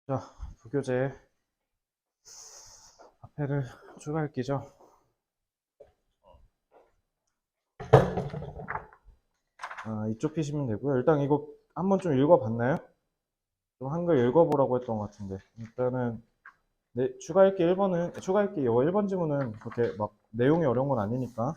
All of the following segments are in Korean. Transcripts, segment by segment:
자, 부교재 앞에를 추가할게죠. 이쪽 피시면 되고요. 일단 이거 한번 좀 읽어봤나요? 좀 한글 읽어보라고 했던 것 같은데. 일단은 네, 추가할게 이거 1번 지문은 그렇게 막 내용이 어려운 건 아니니까.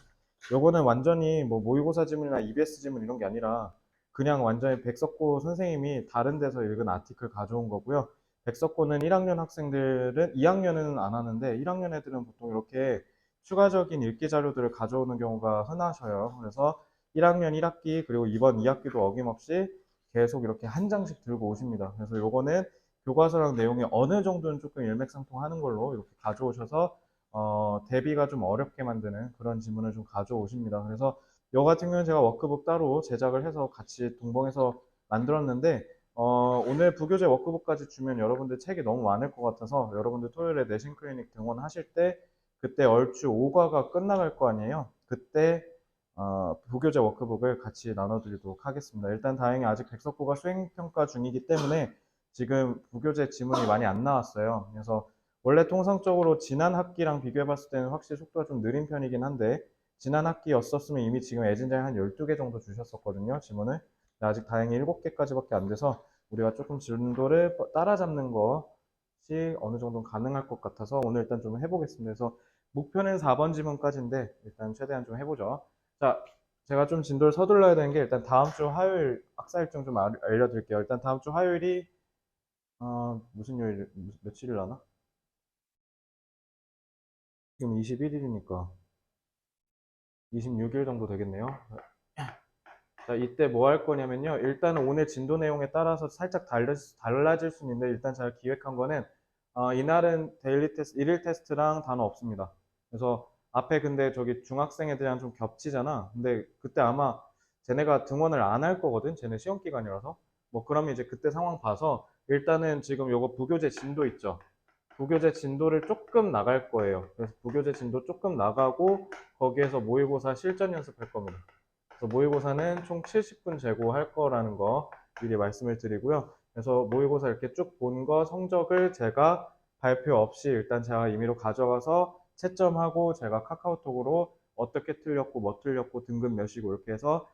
요거는 완전히 뭐 모의고사 지문이나 EBS 지문 이런 게 아니라 그냥 완전히 백석고 선생님이 다른 데서 읽은 아티클 가져온 거고요. 백석고는 1학년 학생들은 2학년은 안 하는데 1학년 애들은 보통 이렇게 추가적인 읽기 자료들을 가져오는 경우가 흔하셔요. 그래서 1학년 1학기 그리고 이번 2학기도 어김없이 계속 이렇게 한 장씩 들고 오십니다. 그래서 요거는 교과서랑 내용이 어느 정도는 조금 일맥상통하는 걸로 이렇게 가져오셔서 대비가 좀 어렵게 만드는 그런 지문을 좀 가져오십니다. 그래서 요 같은 경우는 제가 워크북 따로 제작을 해서 같이 동봉해서 만들었는데 오늘 부교재 워크북까지 주면 여러분들 책이 너무 많을 것 같아서 여러분들 토요일에 내신 클리닉 등원하실 때 그때 얼추 5과가 끝나갈 거 아니에요. 그때 부교재 워크북을 같이 나눠드리도록 하겠습니다. 일단 다행히 아직 백석고가 수행평가 중이기 때문에 지금 부교재 지문이 많이 안 나왔어요. 그래서 원래 통상적으로 지난 학기랑 비교해봤을 때는 확실히 속도가 좀 느린 편이긴 한데 지난 학기였었으면 이미 지금 애진장이 한 12개 정도 주셨었거든요. 지문을. 근데 아직 다행히 7개까지밖에 안 돼서 우리가 조금 진도를 따라잡는 것이 어느 정도 가능할 것 같아서 오늘 일단 좀 해보겠습니다. 그래서 목표는 4번 지문까지인데 일단 최대한 좀 해보죠. 자, 제가 좀 진도를 서둘러야 되는 게 일단 다음 주 화요일 학사 일정 좀 알려드릴게요. 일단 다음 주 화요일이 무슨 요일, 며칠일 하나? 지금 21일이니까 26일 정도 되겠네요. 자, 이때 뭐 할 거냐면요. 일단은 오늘 진도 내용에 따라서 살짝 달라질 수는 있는데 일단 제가 기획한 거는 이날은 데일리 테스트, 일일 테스트랑 단어 없습니다. 그래서 앞에 근데 저기 중학생 애들이랑 좀 겹치잖아. 근데 그때 아마 쟤네가 등원을 안 할 거거든. 쟤네 시험 기간이라서. 뭐 그러면 이제 그때 상황 봐서 일단은 지금 요거 부교재 진도 있죠. 부교재 진도를 조금 나갈 거예요. 그래서 부교재 진도 조금 나가고 거기에서 모의고사 실전 연습할 겁니다. 그래서 모의고사는 총 70분 재고할 거라는 거 미리 말씀을 드리고요. 그래서 모의고사 이렇게 쭉 본 거 성적을 제가 발표 없이 일단 제가 임의로 가져가서 채점하고 제가 카카오톡으로 어떻게 틀렸고 뭐 틀렸고 등급 몇이고 이렇게 해서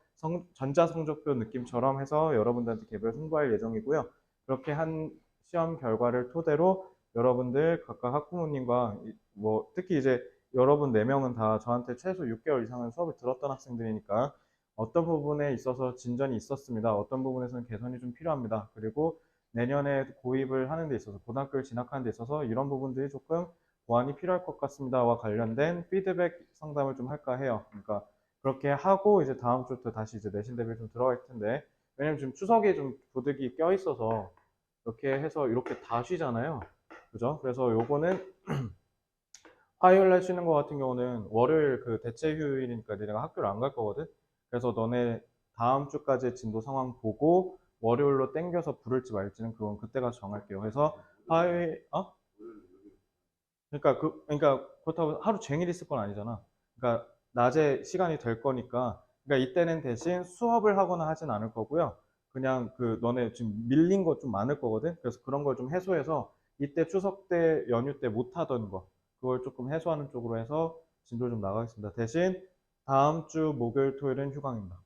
전자성적표 느낌처럼 해서 여러분들한테 개별 홍보할 예정이고요. 그렇게 한 시험 결과를 토대로 여러분들 각각 학부모님과 뭐 특히 이제 여러분 4명은 다 저한테 최소 6개월 이상은 수업을 들었던 학생들이니까 어떤 부분에 있어서 진전이 있었습니다. 어떤 부분에서는 개선이 좀 필요합니다. 그리고 내년에 고입을 하는 데 있어서 고등학교를 진학하는 데 있어서 이런 부분들이 조금 보완이 필요할 것 같습니다와 관련된 피드백 상담을 좀 할까 해요. 그러니까 그렇게 하고 이제 다음 주부터 다시 이제 내신 대비를 좀 들어갈 텐데 왜냐면 지금 추석에 좀 도둑이 껴 있어서 이렇게 해서 이렇게 다 쉬잖아요. 그죠? 그래서 요거는 화요일 날 쉬는 거 같은 경우는 월요일 그 대체 휴일이니까 내가 학교를 안 갈 거거든. 그래서 너네 다음 주까지 진도 상황 보고 월요일로 땡겨서 부를지 말지는 그건 그때 가서 정할게요. 그래서 화요일 그러니까 그렇다고 하루 종일 있을 건 아니잖아. 그러니까 낮에 시간이 될 거니까 그러니까 이때는 대신 수업을 하거나 하진 않을 거고요. 그냥 그 너네 지금 밀린 거 좀 많을 거거든. 그래서 그런 걸 좀 해소해서 이때 추석 때 연휴 때 못 하던 거 그걸 조금 해소하는 쪽으로 해서 진도를 좀 나가겠습니다. 대신 다음 주 목요일 토요일은 휴강입니다.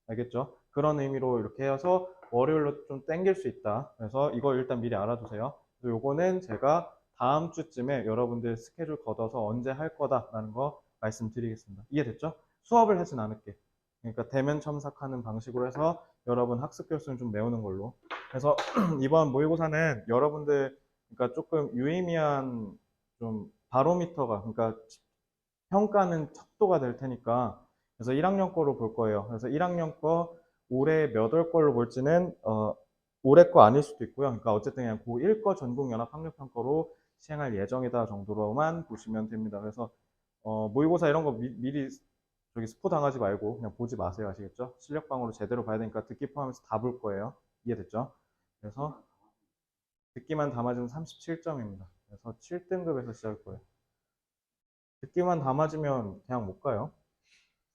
알겠죠? 그런 의미로 이렇게 해서 월요일로 좀 땡길 수 있다. 그래서 이걸 일단 미리 알아두세요. 그리고 요거는 제가 다음 주쯤에 여러분들 스케줄 걷어서 언제 할 거다라는 거 말씀드리겠습니다. 이해됐죠? 수업을 하진 않을게. 그러니까 대면 첨삭하는 방식으로 해서 여러분 학습 교수는 좀 메우는 걸로. 그래서 이번 모의고사는 여러분들 그러니까 조금 유의미한 좀 바로미터가 그러니까 평가는 척도가 될 테니까 그래서 1학년 거로 볼 거예요. 그래서 1학년 거 올해 몇 월 걸로 볼지는 올해 거 아닐 수도 있고요. 그러니까 어쨌든 그냥 고1 거 전국연합학력평가로 시행할 예정이다 정도로만 보시면 됩니다. 그래서 모의고사 이런 거 미리 저기 스포 당하지 말고 그냥 보지 마세요. 아시겠죠? 실력방으로 제대로 봐야 되니까 듣기 포함해서 다 볼 거예요. 이해됐죠? 그래서 듣기만 다 맞으면 37점입니다. 그래서 7등급에서 시작할 거예요. 듣기만 다 맞으면 그냥 못 가요.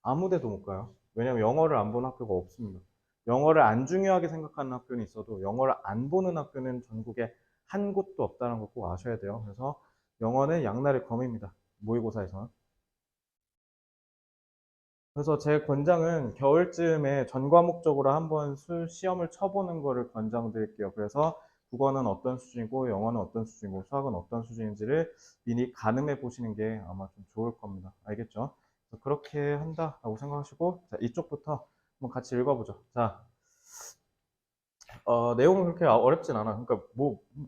아무 데도 못 가요. 왜냐면 영어를 안 보는 학교가 없습니다. 영어를 안 중요하게 생각하는 학교는 있어도 영어를 안 보는 학교는 전국에 한 곳도 없다는 거 꼭 아셔야 돼요. 그래서 영어는 양날의 검입니다. 모의고사에서는. 그래서 제 권장은 겨울쯤에 전 과목적으로 한번 시험을 쳐보는 거를 권장드릴게요. 그래서 국어는 어떤 수준이고 영어는 어떤 수준이고 수학은 어떤 수준인지를 미리 가늠해 보시는 게 아마 좀 좋을 겁니다. 알겠죠? 그래서 그렇게 한다라고 생각하시고 자, 이쪽부터 한번 같이 읽어보죠. 자, 내용은 그렇게 어렵진 않아. 그러니까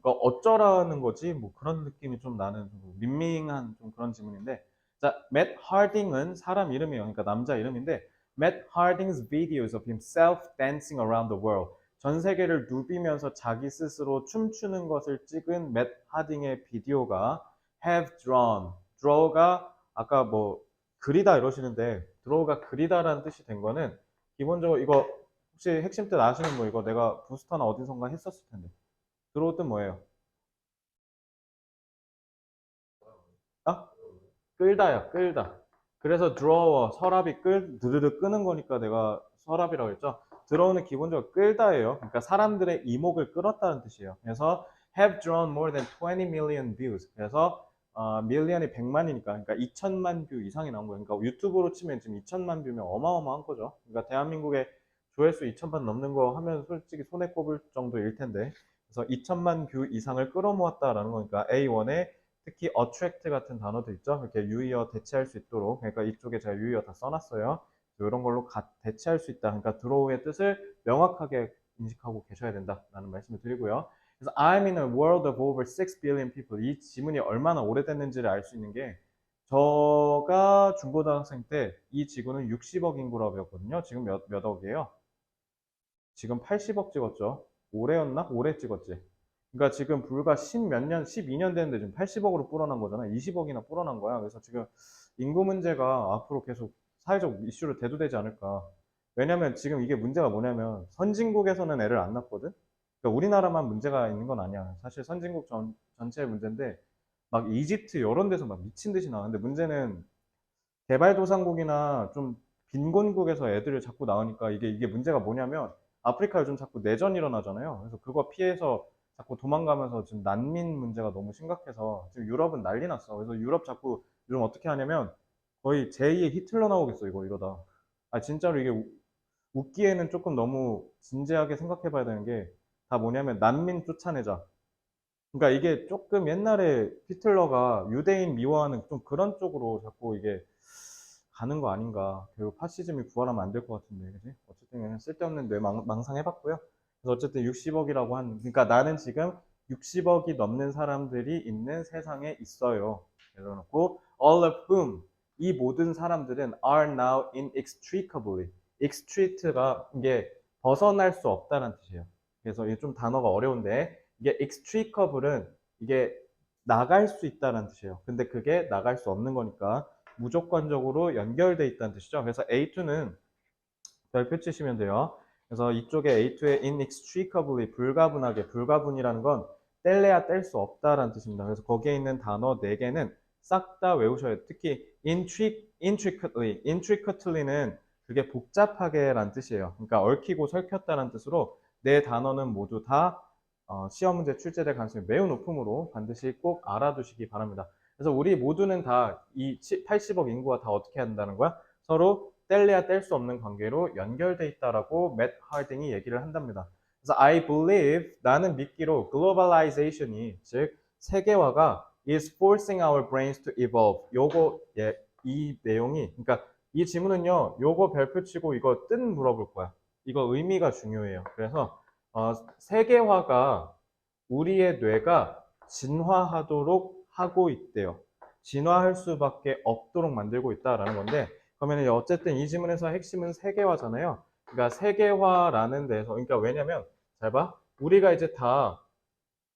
어쩌라는 거지? 뭐 그런 느낌이 좀 나는 밍밍한 좀 그런 지문인데. 자, Matt Harding은 사람 이름이에요. 그러니까 남자 이름인데, Matt Harding's videos of himself dancing around the world. 전 세계를 누비면서 자기 스스로 춤추는 것을 찍은 Matt Harding의 비디오가 have drawn. draw가 아까 뭐 그리다 이러시는데, draw가 그리다라는 뜻이 된 거는 기본적으로 이거 혹시 핵심 뜻 아시는 거 이거 내가 부스터나 어디선가 했었을 텐데. 드로우 뜻 뭐예요? 아? 끌다야, 끌다. 그래서 drawer, 서랍이 드르르 끄는 거니까 내가 서랍이라고 했죠. 드로우는 기본적으로 끌다예요. 그러니까 사람들의 이목을 끌었다는 뜻이에요. 그래서 have drawn more than 20 million views. 그래서 million이 100만이니까 그러니까 2천만 뷰 이상이 나온 거예요. 그러니까 유튜브로 치면 지금 2천만 뷰면 어마어마한 거죠. 그러니까 대한민국의 조회수 2천만 넘는 거 하면 솔직히 손에 꼽을 정도일 텐데. 그래서 2천만 뷰 이상을 끌어모았다라는 거니까 A1에 특히 attract 같은 단어도 있죠. 이렇게 유의어 대체할 수 있도록. 그러니까 이쪽에 제가 유의어 다 써놨어요. 이런 걸로 대체할 수 있다. 그러니까 draw의 뜻을 명확하게 인식하고 계셔야 된다라는 말씀을 드리고요. 그래서 I'm in a world of over 6 billion people. 이 지문이 얼마나 오래됐는지를 알 수 있는 게 저가 중고등학생 때 이 지구는 60억 인구라고 배웠거든요. 지금 몇 억이에요? 지금 80억 찍었죠. 올해였나? 올해 찍었지. 그러니까 지금 불과 10 몇 년, 12년 됐는데 지금 80억으로 불어난 거잖아. 20억이나 불어난 거야. 그래서 지금 인구 문제가 앞으로 계속 사회적 이슈로 대두되지 않을까. 왜냐면 지금 이게 문제가 뭐냐면 선진국에서는 애를 안 낳거든? 그러니까 우리나라만 문제가 있는 건 아니야. 사실 선진국 전체의 문제인데 막 이집트 이런 데서 막 미친 듯이 나왔는데 문제는 개발도상국이나 좀 빈곤국에서 애들을 자꾸 낳으니까 이게 문제가 뭐냐면 아프리카 요즘 자꾸 내전 일어나잖아요. 그래서 그거 피해서 자꾸 도망가면서 지금 난민 문제가 너무 심각해서 지금 유럽은 난리 났어. 그래서 유럽 자꾸 요즘 어떻게 하냐면 거의 제2의 히틀러 나오겠어 이거 이러다. 아 진짜로 이게 웃기에는 조금 너무 진지하게 생각해 봐야 되는 게 다 뭐냐면 난민 쫓아내자. 그러니까 이게 조금 옛날에 히틀러가 유대인 미워하는 좀 그런 쪽으로 자꾸 이게 가는 거 아닌가. 결국 파시즘이 부활하면 안 될 것 같은데, 그지? 어쨌든 그냥 쓸데없는 뇌 망상해봤고요. 그래서 어쨌든 60억이라고 그러니까 나는 지금 60억이 넘는 사람들이 있는 세상에 있어요. 예를 놓고, all of whom, 이 모든 사람들은 are now inextricably. extrict가 이게 벗어날 수 없다는 뜻이에요. 그래서 이게 좀 단어가 어려운데, 이게 extricable은 이게 나갈 수 있다는 뜻이에요. 근데 그게 나갈 수 없는 거니까 무조건적으로 연결돼 있다는 뜻이죠. 그래서 A2는 별표 치시면 돼요. 그래서 이쪽에 A2의 inextricably 불가분하게 불가분이라는 건 뗄래야 뗄 수 없다라는 뜻입니다. 그래서 거기에 있는 단어 4개는 싹 다 외우셔야 돼요. 특히 intricately는 그게 복잡하게란 뜻이에요. 그러니까 얽히고 설켰다는 뜻으로 네 단어는 모두 다 시험 문제 출제될 가능성이 매우 높으므로 반드시 꼭 알아두시기 바랍니다. 그래서 우리 모두는 다 이 80억 인구가 다 어떻게 한다는 거야? 서로 뗄래야 뗄 수 없는 관계로 연결돼 있다라고 맷 하딩이 얘기를 한답니다. 그래서 I believe 나는 믿기로 globalization이 즉 세계화가 is forcing our brains to evolve. 요거 이 내용이 그러니까 이 지문은요. 요거 별표치고 이거 뜻 물어볼 거야. 이거 의미가 중요해요. 그래서 세계화가 우리의 뇌가 진화하도록 하고 있대요. 진화할 수밖에 없도록 만들고 있다라는 건데 그러면 어쨌든 이 지문에서 핵심은 세계화잖아요. 그러니까 세계화라는 데서 그러니까 왜냐면 잘 봐. 우리가 이제 다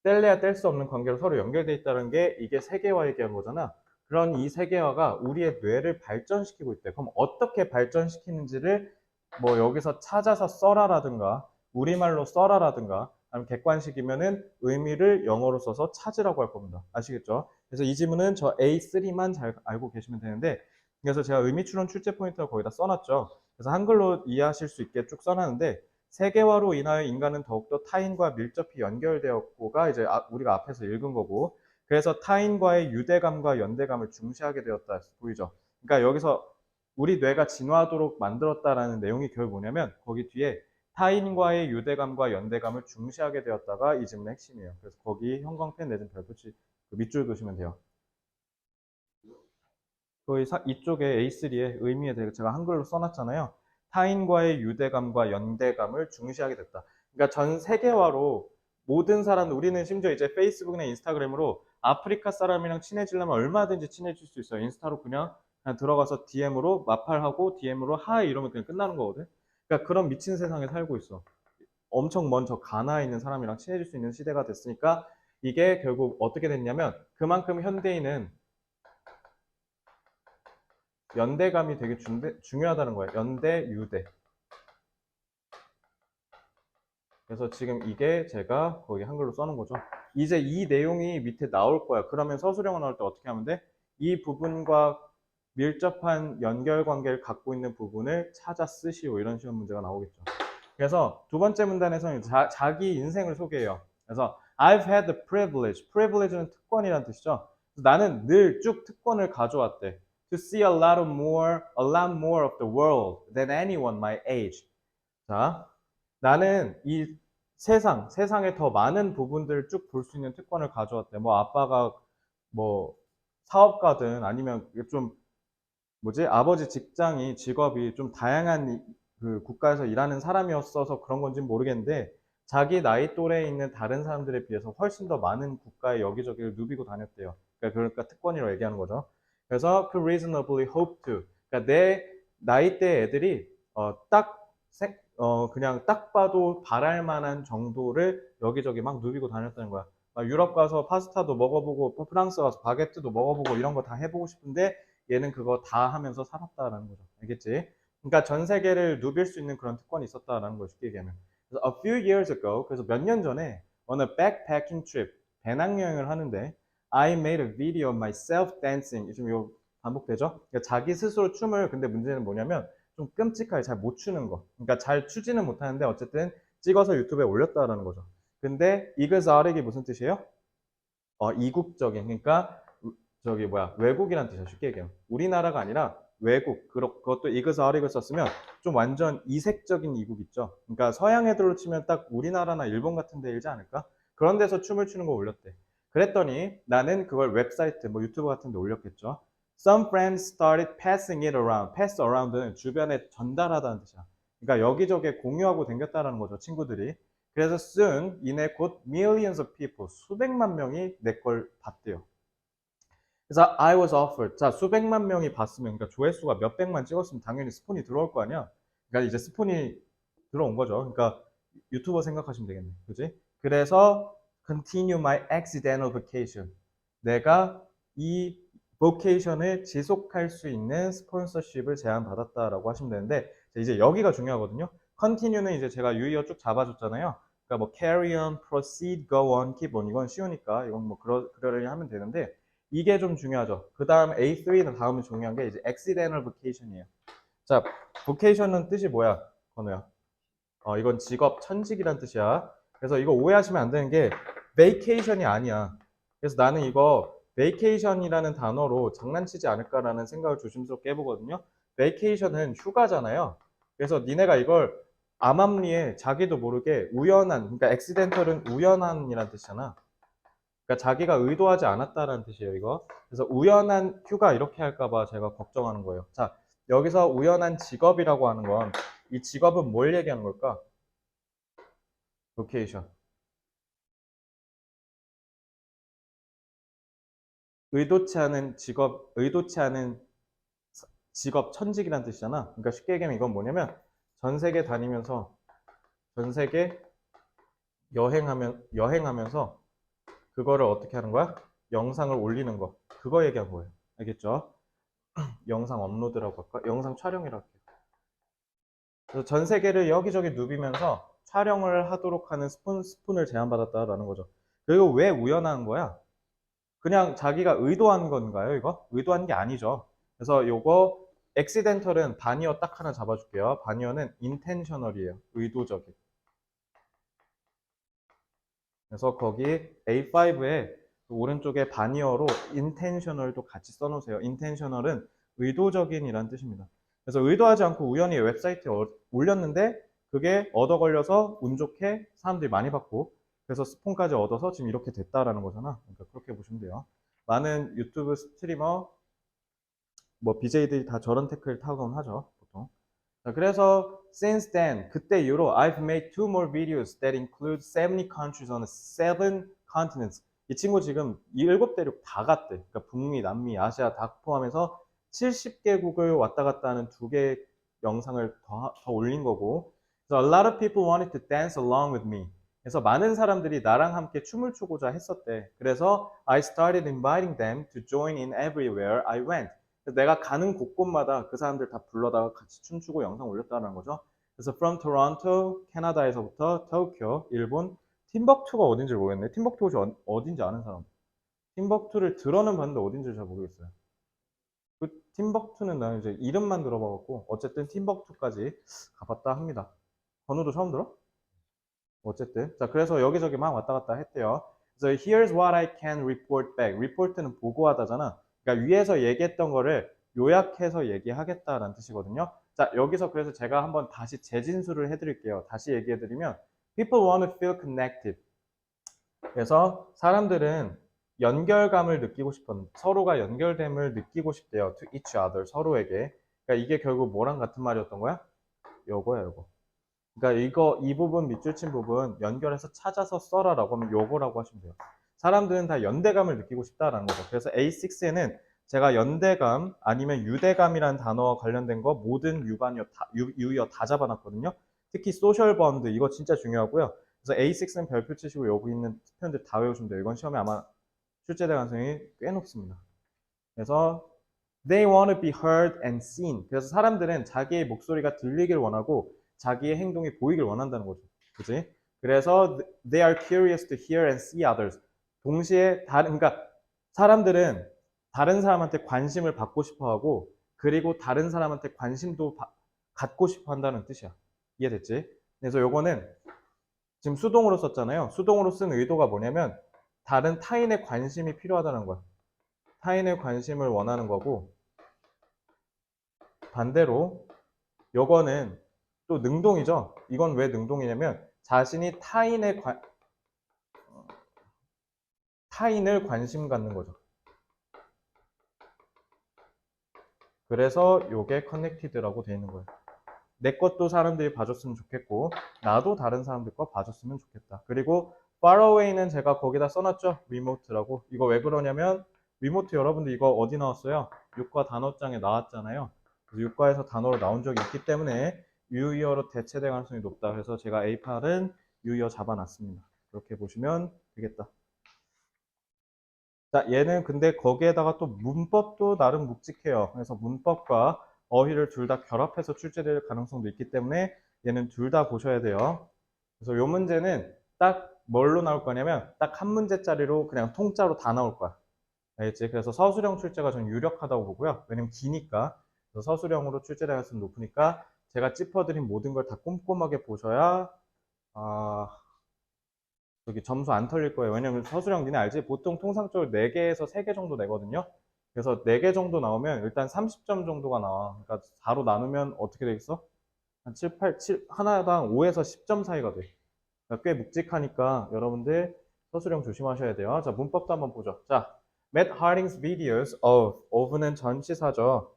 뗄래야 뗄 수 없는 관계로 서로 연결돼 있다는 게 이게 세계화 얘기한 거잖아. 그런 이 세계화가 우리의 뇌를 발전시키고 있대. 그럼 어떻게 발전시키는지를 뭐 여기서 찾아서 써라라든가 우리말로 써라라든가 아니면 객관식이면은 의미를 영어로 써서 찾으라고 할 겁니다. 아시겠죠? 그래서 이 지문은 저 A3만 잘 알고 계시면 되는데 그래서 제가 의미 추론 출제 포인트를 거기다 써놨죠. 그래서 한글로 이해하실 수 있게 쭉 써놨는데 세계화로 인하여 인간은 더욱더 타인과 밀접히 연결되었고가 이제 우리가 앞에서 읽은 거고, 그래서 타인과의 유대감과 연대감을 중시하게 되었다. 보이죠? 그러니까 여기서 우리 뇌가 진화하도록 만들었다라는 내용이 결국 뭐냐면 거기 뒤에 타인과의 유대감과 연대감을 중시하게 되었다가 이 질문의 핵심이에요. 그래서 거기 형광펜 내진 별표치 그 밑줄 그시면 돼요. 거의 이쪽에 A3의 의미에 대해 제가 한글로 써놨잖아요. 타인과의 유대감과 연대감을 중시하게 됐다. 그러니까 전 세계화로 모든 사람, 우리는 심지어 이제 페이스북이나 인스타그램으로 아프리카 사람이랑 친해지려면 얼마든지 친해질 수 있어요. 인스타로 그냥 들어가서 DM으로 마팔하고 DM으로 하이 이러면 그냥 끝나는 거거든. 그러니까 그런 미친 세상에 살고 있어. 엄청 먼저 가나에 있는 사람이랑 친해질 수 있는 시대가 됐으니까 이게 결국 어떻게 됐냐면 그만큼 현대인은 연대감이 되게 중요하다는 거예요. 연대, 유대. 그래서 지금 이게 제가 거기 한글로 써놓은 거죠. 이제 이 내용이 밑에 나올 거야. 그러면 서술형어 나올 때 어떻게 하면 돼? 이 부분과 밀접한 연결관계를 갖고 있는 부분을 찾아 쓰시오. 이런 시험 문제가 나오겠죠. 그래서 두 번째 문단에서는 자기 인생을 소개해요. 그래서 I've had the privilege. privilege는 특권이라는 뜻이죠. 나는 늘 쭉 특권을 가져왔대. To see a lot more of the world than anyone my age. 자, 나는 이 세상에 더 많은 부분들을 쭉 볼 수 있는 특권을 가져왔대. 뭐 아빠가 뭐 사업가든 아니면 좀 뭐지? 아버지 직업이 좀 다양한 그 국가에서 일하는 사람이었어서 그런 건지 모르겠는데 자기 나이 또래에 있는 다른 사람들에 비해서 훨씬 더 많은 국가의 여기저기를 누비고 다녔대요. 그러니까 특권이라고 얘기하는 거죠. 그래서 그 reasonably hope to. 그러니까 내 나이대 애들이 그냥 딱 봐도 바랄 만한 정도를 여기저기 막 누비고 다녔다는 거야. 유럽 가서 파스타도 먹어보고 프랑스 가서 바게트도 먹어보고 이런 거 다 해보고 싶은데 얘는 그거 다 하면서 살았다라는 거죠. 알겠지? 그러니까 전 세계를 누빌 수 있는 그런 특권이 있었다라는 걸 쉽게 얘기하면. 그래서 a few years ago, 그래서 몇 년 전에 on a backpacking trip, 배낭여행을 하는데 I made a video of myself dancing. 지금 이거 반복되죠? 그러니까 자기 스스로 춤을, 근데 문제는 뭐냐면 좀 끔찍하게 잘 못 추는 거. 그러니까 잘 추지는 못하는데 어쨌든 찍어서 유튜브에 올렸다라는 거죠. 근데 exotic이 무슨 뜻이에요? 이국적인. 그러니까 저기 뭐야 외국이란 뜻이야. 쉽게 얘기하면 우리나라가 아니라 외국. 그것도 exotic을 썼으면 좀 완전 이색적인 이국 있죠. 그러니까 서양 애들로 치면 딱 우리나라나 일본 같은 데이지 않을까? 그런 데서 춤을 추는 거 올렸대. 그랬더니 나는 그걸 웹사이트 뭐 유튜브 같은 데 올렸겠죠. Some friends started passing it around. pass around는 주변에 전달하다는 뜻이야. 그러니까 여기저기 공유하고 댕겼다라는 거죠, 친구들이. 그래서 soon 이내 곧 millions of people, 수백만 명이 내 걸 봤대요. 그래서 I was offered. 자, 수백만 명이 봤으면, 그러니까 조회수가 몇백만 찍었으면 당연히 스폰이 들어올 거 아니야. 그러니까 이제 스폰이 들어온 거죠. 그러니까 유튜버 생각하시면 되겠네. 그지? 그래서 continue my accidental vacation. 내가 이 vocation을 지속할 수 있는 스폰서십을 제안받았다라고 하시면 되는데 이제 여기가 중요하거든요. continue는 이제 제가 유의어 쭉 잡아줬잖아요. 그러니까 뭐 carry on, proceed, go on, keep on 이건 쉬우니까 이건 뭐 그러려니 하면 되는데 이게 좀 중요하죠. 그 다음 A3는 다음에 중요한 게 이제 accidental vocation이에요. 자, vocation은 뜻이 뭐야, 건우야? 이건 직업, 천직이란 뜻이야. 그래서 이거 오해하시면 안 되는 게 vacation이 아니야. 그래서 나는 이거 vacation이라는 단어로 장난치지 않을까라는 생각을 조심스럽게 해보거든요. vacation은 휴가잖아요. 그래서 니네가 이걸 암암리에 자기도 모르게 우연한, 그러니까 accidental은 우연한이란 뜻이잖아. 그러니까 자기가 의도하지 않았다라는 뜻이에요, 이거. 그래서 우연한 휴가 이렇게 할까봐 제가 걱정하는 거예요. 자, 여기서 우연한 직업이라고 하는 건 이 직업은 뭘 얘기하는 걸까? 로케이션. 의도치 않은 직업, 천직이라는 뜻이잖아. 그러니까 쉽게 얘기하면 이건 뭐냐면 전 세계 다니면서 전 세계 여행하면서 그거를 어떻게 하는 거야? 영상을 올리는 거. 그거 얘기한 거예요. 알겠죠? 영상 업로드라고 할까? 영상 촬영이라고 할게요. 그래서 전 세계를 여기저기 누비면서 촬영을 하도록 하는 스폰을 제안받았다라는 거죠. 그리고 왜 우연한 거야? 그냥 자기가 의도한 건가요, 이거? 의도한 게 아니죠. 그래서 요거 accidental은 반이어 딱 하나 잡아줄게요. 반이어는 intentional이에요. 의도적인. 그래서 거기 A5에 오른쪽에 반이어로 intentional도 같이 써놓으세요. intentional은 의도적인이란 뜻입니다. 그래서 의도하지 않고 우연히 웹사이트에 올렸는데 그게 얻어 걸려서 운 좋게 사람들이 많이 받고 그래서 스폰까지 얻어서 지금 이렇게 됐다라는 거잖아. 그러니까 그렇게 보시면 돼요. 많은 유튜브 스트리머, 뭐 BJ들이 다 저런 태클 타곤 하죠, 보통. 자, 그래서 since then 그때 이후로 I've made two more videos that include 70 countries on 7 continents. 이 친구 지금 7대륙 다 갔대. 그러니까 북미, 남미, 아시아 다 포함해서 70개국을 왔다 갔다 하는 2개 영상을 더 올린 거고. So a lot of people wanted to dance along with me. 그래서 많은 사람들이 나랑 함께 춤을 추고자 했었대. 그래서 I started inviting them to join in everywhere I went. 내가 가는 곳곳마다 그 사람들 다 불러다가 같이 춤추고 영상 올렸다는 거죠. 그래서 from Toronto, 캐나다에서부터 토키오, 일본, 팀벅투가 어딘지 모르겠네. 팀벅투가 어딘지 아는 사람. 팀벅투를 들어는 봤는데 어딘지 잘 모르겠어요. 그 팀벅투는 나는 이제 이름만 들어봐갖고 어쨌든 팀벅투까지 가봤다 합니다. 번호도 처음 들어? 어쨌든 자 그래서 여기저기 막 왔다 갔다 했대요. 그래서 here's what I can report back. report는 보고하다잖아. 그러니까 위에서 얘기했던 거를 요약해서 얘기하겠다라는 뜻이거든요. 자 여기서 그래서 제가 한번 다시 재진술을 해드릴게요. 다시 얘기해드리면 people want to feel connected. 그래서 사람들은 연결감을 느끼고 싶은 서로가 연결됨을 느끼고 싶대요. to each other 서로에게. 그러니까 이게 결국 뭐랑 같은 말이었던 거야? 요거야 요거. 그러니까 이 부분 밑줄 친 부분 연결해서 찾아서 써라라고 하면 요거라고 하시면 돼요. 사람들은 다 연대감을 느끼고 싶다라는 거죠. 그래서 A6에는 제가 연대감 아니면 유대감이라는 단어와 관련된 거 모든 유의어 다 잡아놨거든요. 특히 소셜 번드 이거 진짜 중요하고요. 그래서 A6는 별표 치시고 여기 있는 표현들 다 외우시면 돼요. 이건 시험에 아마 출제될 가능성이 꽤 높습니다. 그래서 They want to be heard and seen. 그래서 사람들은 자기의 목소리가 들리길 원하고 자기의 행동이 보이길 원한다는 거죠. 그치? 그래서 they are curious to hear and see others. 동시에 그러니까 사람들은 다른 사람한테 관심을 받고 싶어 하고 그리고 다른 사람한테 관심도 갖고 싶어 한다는 뜻이야. 이해됐지? 그래서 요거는 지금 수동으로 썼잖아요. 수동으로 쓴 의도가 뭐냐면 다른 타인의 관심이 필요하다는 거야. 타인의 관심을 원하는 거고 반대로 요거는 또 능동이죠. 이건 왜 능동이냐면 자신이 타인을 관심 갖는 거죠. 그래서 요게 커넥티드라고 되어 있는 거예요. 내 것도 사람들이 봐줬으면 좋겠고 나도 다른 사람들 거 봐줬으면 좋겠다. 그리고 far away는 제가 거기다 써놨죠. remote라고. 이거 왜 그러냐면 remote 여러분들 이거 어디 나왔어요? 유과 단어장에 나왔잖아요. 유과에서 단어로 나온 적이 있기 때문에 유의어로 대체될 가능성이 높다. 그래서 제가 A8은 유의어 잡아놨습니다. 이렇게 보시면 되겠다. 자, 얘는 근데 거기에다가 또 문법도 나름 묵직해요. 그래서 문법과 어휘를 둘 다 결합해서 출제될 가능성도 있기 때문에 얘는 둘 다 보셔야 돼요. 그래서 이 문제는 딱 뭘로 나올 거냐면 딱 한 문제짜리로 그냥 통짜로 다 나올 거야. 알겠지? 그래서 서술형 출제가 전 유력하다고 보고요. 왜냐면 기니까. 그래서 서술형으로 출제될 가능성이 높으니까 제가 짚어드린 모든 걸 다 꼼꼼하게 보셔야 여기 점수 안 털릴 거예요. 왜냐면 서술형 니네 알지? 보통 통상적으로 4개에서 3개 정도 내거든요. 그래서 4개 정도 나오면 일단 30점 정도가 나와. 그러니까 4로 나누면 어떻게 되겠어? 한 7, 8, 7, 하나당 5에서 10점 사이가 돼. 그러니까 꽤 묵직하니까 여러분들 서술형 조심하셔야 돼요. 자, 문법도 한번 보죠. 자, Matt Harding's videos of는 전치사죠.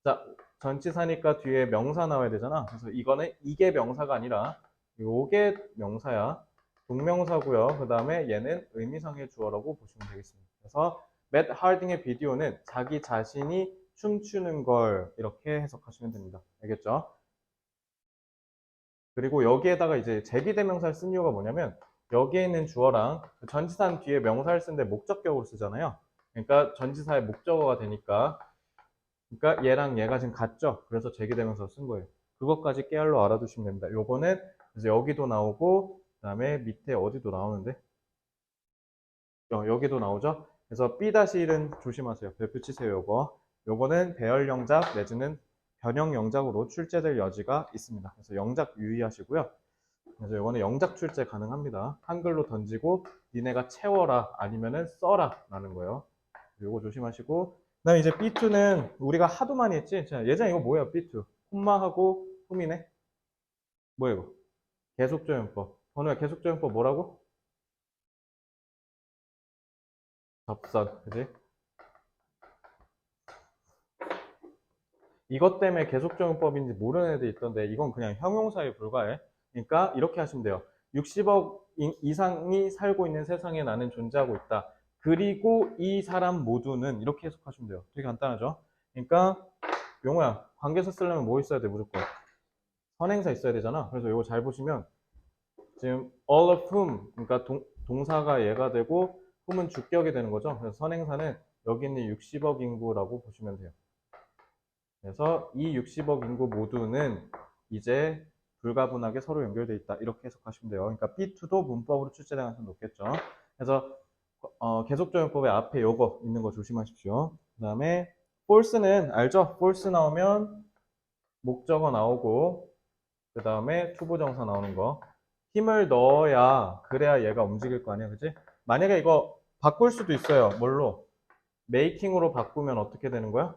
자, 전치사니까 뒤에 명사 나와야 되잖아. 그래서 이거는 이게 명사가 아니라 요게 명사야. 동명사고요. 그 다음에 얘는 의미상의 주어라고 보시면 되겠습니다. 그래서 맷 하딩의 비디오는 자기 자신이 춤추는 걸 이렇게 해석하시면 됩니다. 알겠죠? 그리고 여기에다가 이제 제기대명사를 쓴 이유가 뭐냐면 여기에 있는 주어랑 전치사는 뒤에 명사를 쓰는데 목적격으로 쓰잖아요. 그러니까 전치사의 목적어가 되니까 그러니까 얘랑 얘가 지금 같죠? 그래서 제기대명사 쓴 거예요. 그것까지 깨알로 알아두시면 됩니다. 요거는 이제 여기도 나오고 그 다음에 밑에 어디도 나오는데 여기도 나오죠? 그래서 B-1은 조심하세요. 별표 치세요, 요거. 요거는 배열 영작 내지는 변형 영작으로 출제될 여지가 있습니다. 그래서 영작 유의하시고요. 그래서 요거는 영작 출제 가능합니다. 한글로 던지고 니네가 채워라 아니면은 써라 라는 거예요. 요거 조심하시고 그다음에 이제 B2는 우리가 하도 많이 했지. 자, 예전 이거 뭐예요? B2 콤마하고 홈이네. 뭐야 이거? 계속조연법. 번호야 계속조연법 뭐라고? 접선, 그지? 이것 때문에 계속적용법인지 모르는 애들 있던데 이건 그냥 형용사에 불과해. 그러니까 이렇게 하시면 돼요. 60억 이상이 살고 있는 세상에 나는 존재하고 있다. 그리고 이 사람 모두는 이렇게 해석하시면 돼요. 되게 간단하죠? 그러니까 용호야, 관계사 쓰려면 뭐 있어야 돼 무조건? 선행사 있어야 되잖아. 그래서 이거 잘 보시면 지금 all of whom 그러니까 동사가 얘가 되고 whom은 주격이 되는 거죠. 그래서 선행사는 여기 있는 60억 인구라고 보시면 돼요. 그래서 이 60억 인구 모두는 이제 불가분하게 서로 연결되어 있다. 이렇게 해석하시면 돼요. 그러니까 B2도 문법으로 출제될 가능성이 높겠죠. 그래서 계속적용법의 앞에 요거 있는 거 조심하십시오. 그 다음에 false는 알죠? false 나오면 목적어 나오고 그 다음에 투부정사 나오는 거. 힘을 넣어야 그래야 얘가 움직일 거 아니야, 그지? 만약에 이거 바꿀 수도 있어요. 뭘로? making으로 바꾸면 어떻게 되는 거야?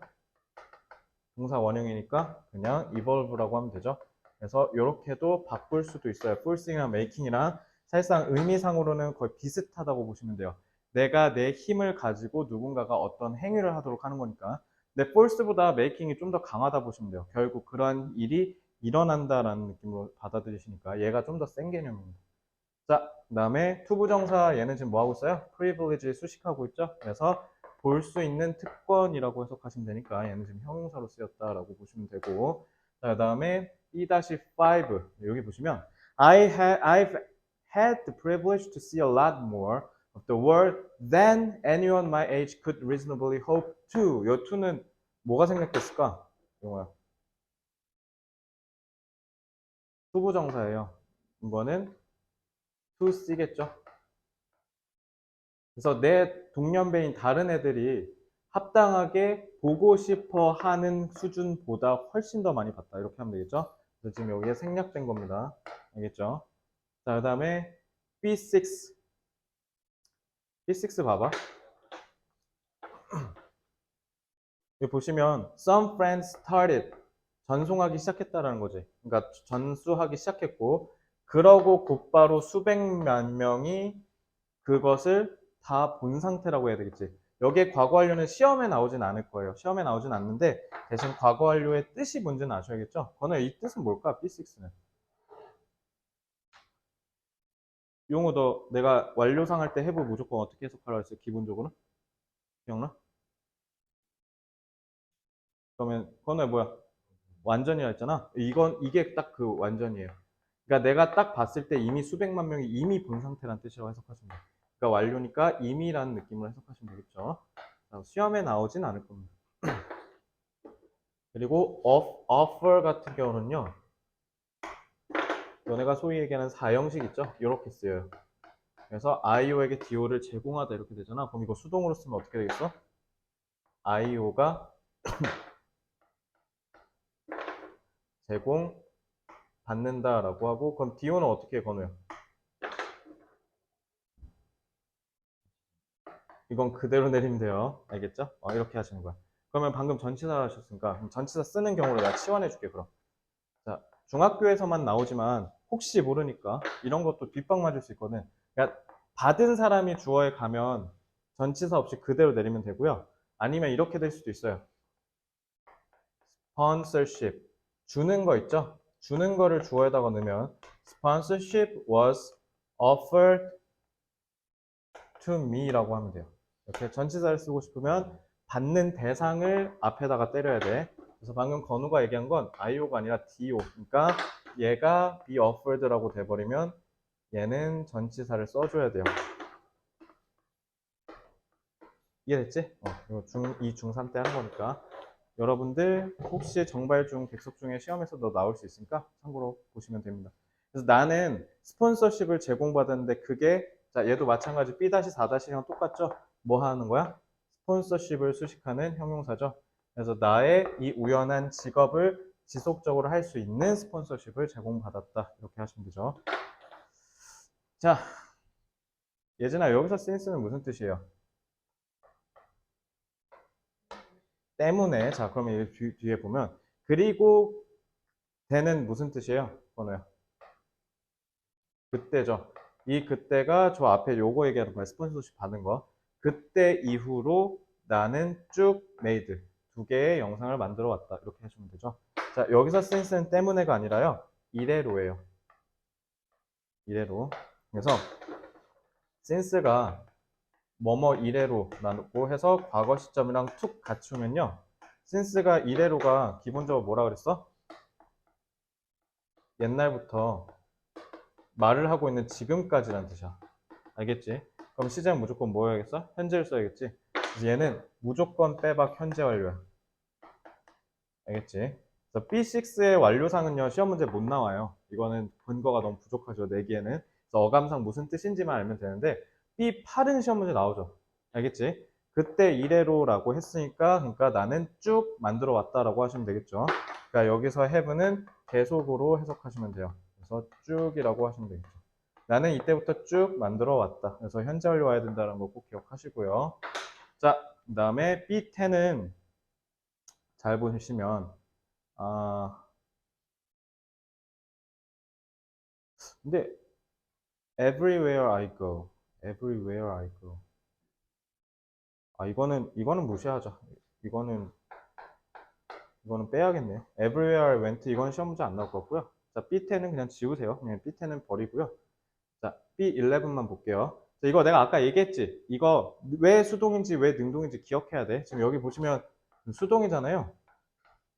동사 원형이니까 그냥 evolve라고 하면 되죠. 그래서 이렇게도 바꿀 수도 있어요. forcing이랑 making이랑 사실상 의미상으로는 거의 비슷하다고 보시면 돼요. 내가 내 힘을 가지고 누군가가 어떤 행위를 하도록 하는 거니까. 근데 force보다 making이 좀 더 강하다 보시면 돼요. 결국 그러한 일이 일어난다라는 느낌으로 받아들이시니까 얘가 좀 더 센 개념입니다. 자, 그 다음에 투부정사 얘는 지금 뭐 하고 있어요? privilege 수식하고 있죠. 그래서 볼 수 있는 특권이라고 해석하시면 되니까 얘는 지금 형용사로 쓰였다라고 보시면 되고 자, 그 다음에 B-5 여기 보시면 I've had the privilege to see a lot more of the world than anyone my age could reasonably hope to. 요 to는 뭐가 생략됐을까? 용어야. 투부정사예요. 이거는 to see겠죠. 그래서 내 동년배인 다른 애들이 합당하게 보고 싶어 하는 수준보다 훨씬 더 많이 봤다. 이렇게 하면 되겠죠? 그래서 지금 여기에 생략된 겁니다. 알겠죠? 자, 그 다음에 B6. B6 봐봐. 여기 보시면 some friends started. 전송하기 시작했다라는 거지. 그러니까 전수하기 시작했고 그러고 곧바로 수백만 명이 그것을 다 본 상태라고 해야 되겠지. 여기에 과거 완료는 시험에 나오진 않을 거예요. 시험에 나오진 않는데 대신 과거 완료의 뜻이 뭔지는 아셔야겠죠. 건우야, 이 뜻은 뭘까? B6는. 용어 너 내가 완료상 할 때 해부 무조건 어떻게 해석하라고 했어요? 기본적으로? 기억나? 그러면 건우야 뭐야? 완전이라 했잖아. 이게 딱 그 완전이에요. 그러니까 내가 딱 봤을 때 이미 수백만 명이 이미 본 상태란 뜻이라고 해석하시면 돼요. 그러니까 완료니까 이미라는 느낌으로 해석하시면 되겠죠. 시험에 나오진 않을 겁니다. 그리고 offer 같은 경우는요. 너네가 소위 얘기하는 사형식 있죠? 이렇게 쓰여요. 그래서 IO에게 DO를 제공하다 이렇게 되잖아. 그럼 이거 수동으로 쓰면 어떻게 되겠어? IO가 제공 받는다라고 하고 그럼 DO는 어떻게 건우요? 이건 그대로 내리면 돼요. 알겠죠? 이렇게 하시는 거야. 그러면 방금 전치사 하셨으니까 그럼 전치사 쓰는 경우로 내가 치환해 줄게 그럼. 자, 중학교에서만 나오지만 혹시 모르니까 이런 것도 뒷방 맞을 수 있거든. 그러니까 받은 사람이 주어에 가면 전치사 없이 그대로 내리면 되고요. 아니면 이렇게 될 수도 있어요. sponsorship. 주는 거 있죠? 주는 거를 주어에다가 넣으면 sponsorship was offered to me라고 하면 돼요. 이렇게 전치사를 쓰고 싶으면 받는 대상을 앞에다가 때려야 돼. 그래서 방금 건우가 얘기한 건 IO가 아니라 DO. 그러니까 얘가 be offered라고 돼버리면 얘는 전치사를 써줘야 돼요. 이해됐지? 이 중3 때 하는 거니까. 여러분들 혹시 정발중, 객석중에 시험에서도 나올 수 있으니까 참고로 보시면 됩니다. 그래서 나는 스폰서십을 제공받았는데 그게 자 얘도 마찬가지 B-4-랑 똑같죠? 뭐 하는 거야? 스폰서십을 수식하는 형용사죠. 그래서 나의 이 우연한 직업을 지속적으로 할 수 있는 스폰서십을 제공받았다. 이렇게 하시면 되죠. 자, 예진아, 여기서 since는 무슨 뜻이에요? 때문에. 자, 그러면 이 뒤에 보면 그리고 대는 무슨 뜻이에요? 번호야. 그때죠. 이 그때가 저 앞에 요거 얘기하는 거야. 스폰서십 받은 거. 그때 이후로 나는 쭉 메이드 두 개의 영상을 만들어 왔다. 이렇게 하시면 되죠. 자, 여기서 since는 때문에가 아니라요. 이래로예요. 이래로. 그래서 since가 뭐뭐 이래로 나누고 해서 과거 시점이랑 툭 갖추면요. since가 이래로가 기본적으로 뭐라 그랬어? 옛날부터 말을 하고 있는 지금까지란 뜻이야. 알겠지? 그럼 시제는 무조건 뭐 해야겠어? 현재를 써야겠지? 그래서 얘는 무조건 빼박 현재 완료야. 알겠지? 그래서 B6의 완료상은요, 시험 문제 못 나와요. 이거는 근거가 너무 부족하죠, 내기에는. 그래서 어감상 무슨 뜻인지만 알면 되는데, B8은 시험 문제 나오죠. 알겠지? 그때 이래로라고 했으니까, 그러니까 나는 쭉 만들어 왔다라고 하시면 되겠죠. 그러니까 여기서 have는 계속으로 해석하시면 돼요. 그래서 쭉이라고 하시면 되겠죠. 나는 이때부터 쭉 만들어 왔다. 그래서 현재 완료 와야 된다는 거 꼭 기억하시고요. 자, 그 다음에 B10은 잘 보시면, 아, 근데 everywhere I go, everywhere I go. 아, 이거는 무시하자. 이거는 이거는 빼야겠네. everywhere I went 이건 시험 문제 안 나올 것 같고요. 자, B10은 그냥 지우세요. 그냥 B10은 버리고요. 자, B11만 볼게요. 자, 이거 내가 아까 얘기했지. 이거 왜 수동인지 왜 능동인지 기억해야 돼. 지금 여기 보시면 수동이잖아요.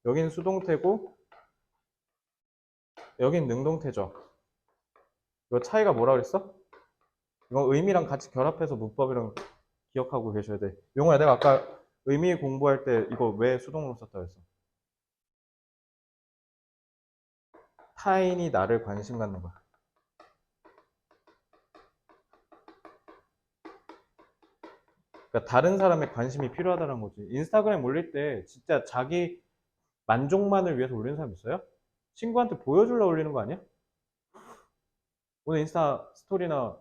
여기는 수동태고 여긴 능동태죠. 이거 차이가 뭐라 그랬어? 이거 의미랑 같이 결합해서 문법이랑 기억하고 계셔야 돼. 용호야, 내가 아까 의미 공부할 때 이거 왜 수동으로 썼다 그랬어? 타인이 나를 관심 갖는 거야. 그러니까 다른 사람의 관심이 필요하다는 거지. 인스타그램 올릴 때 진짜 자기 만족만을 위해서 올리는 사람 있어요? 친구한테 보여주려고 올리는 거 아니야? 오늘 인스타 스토리나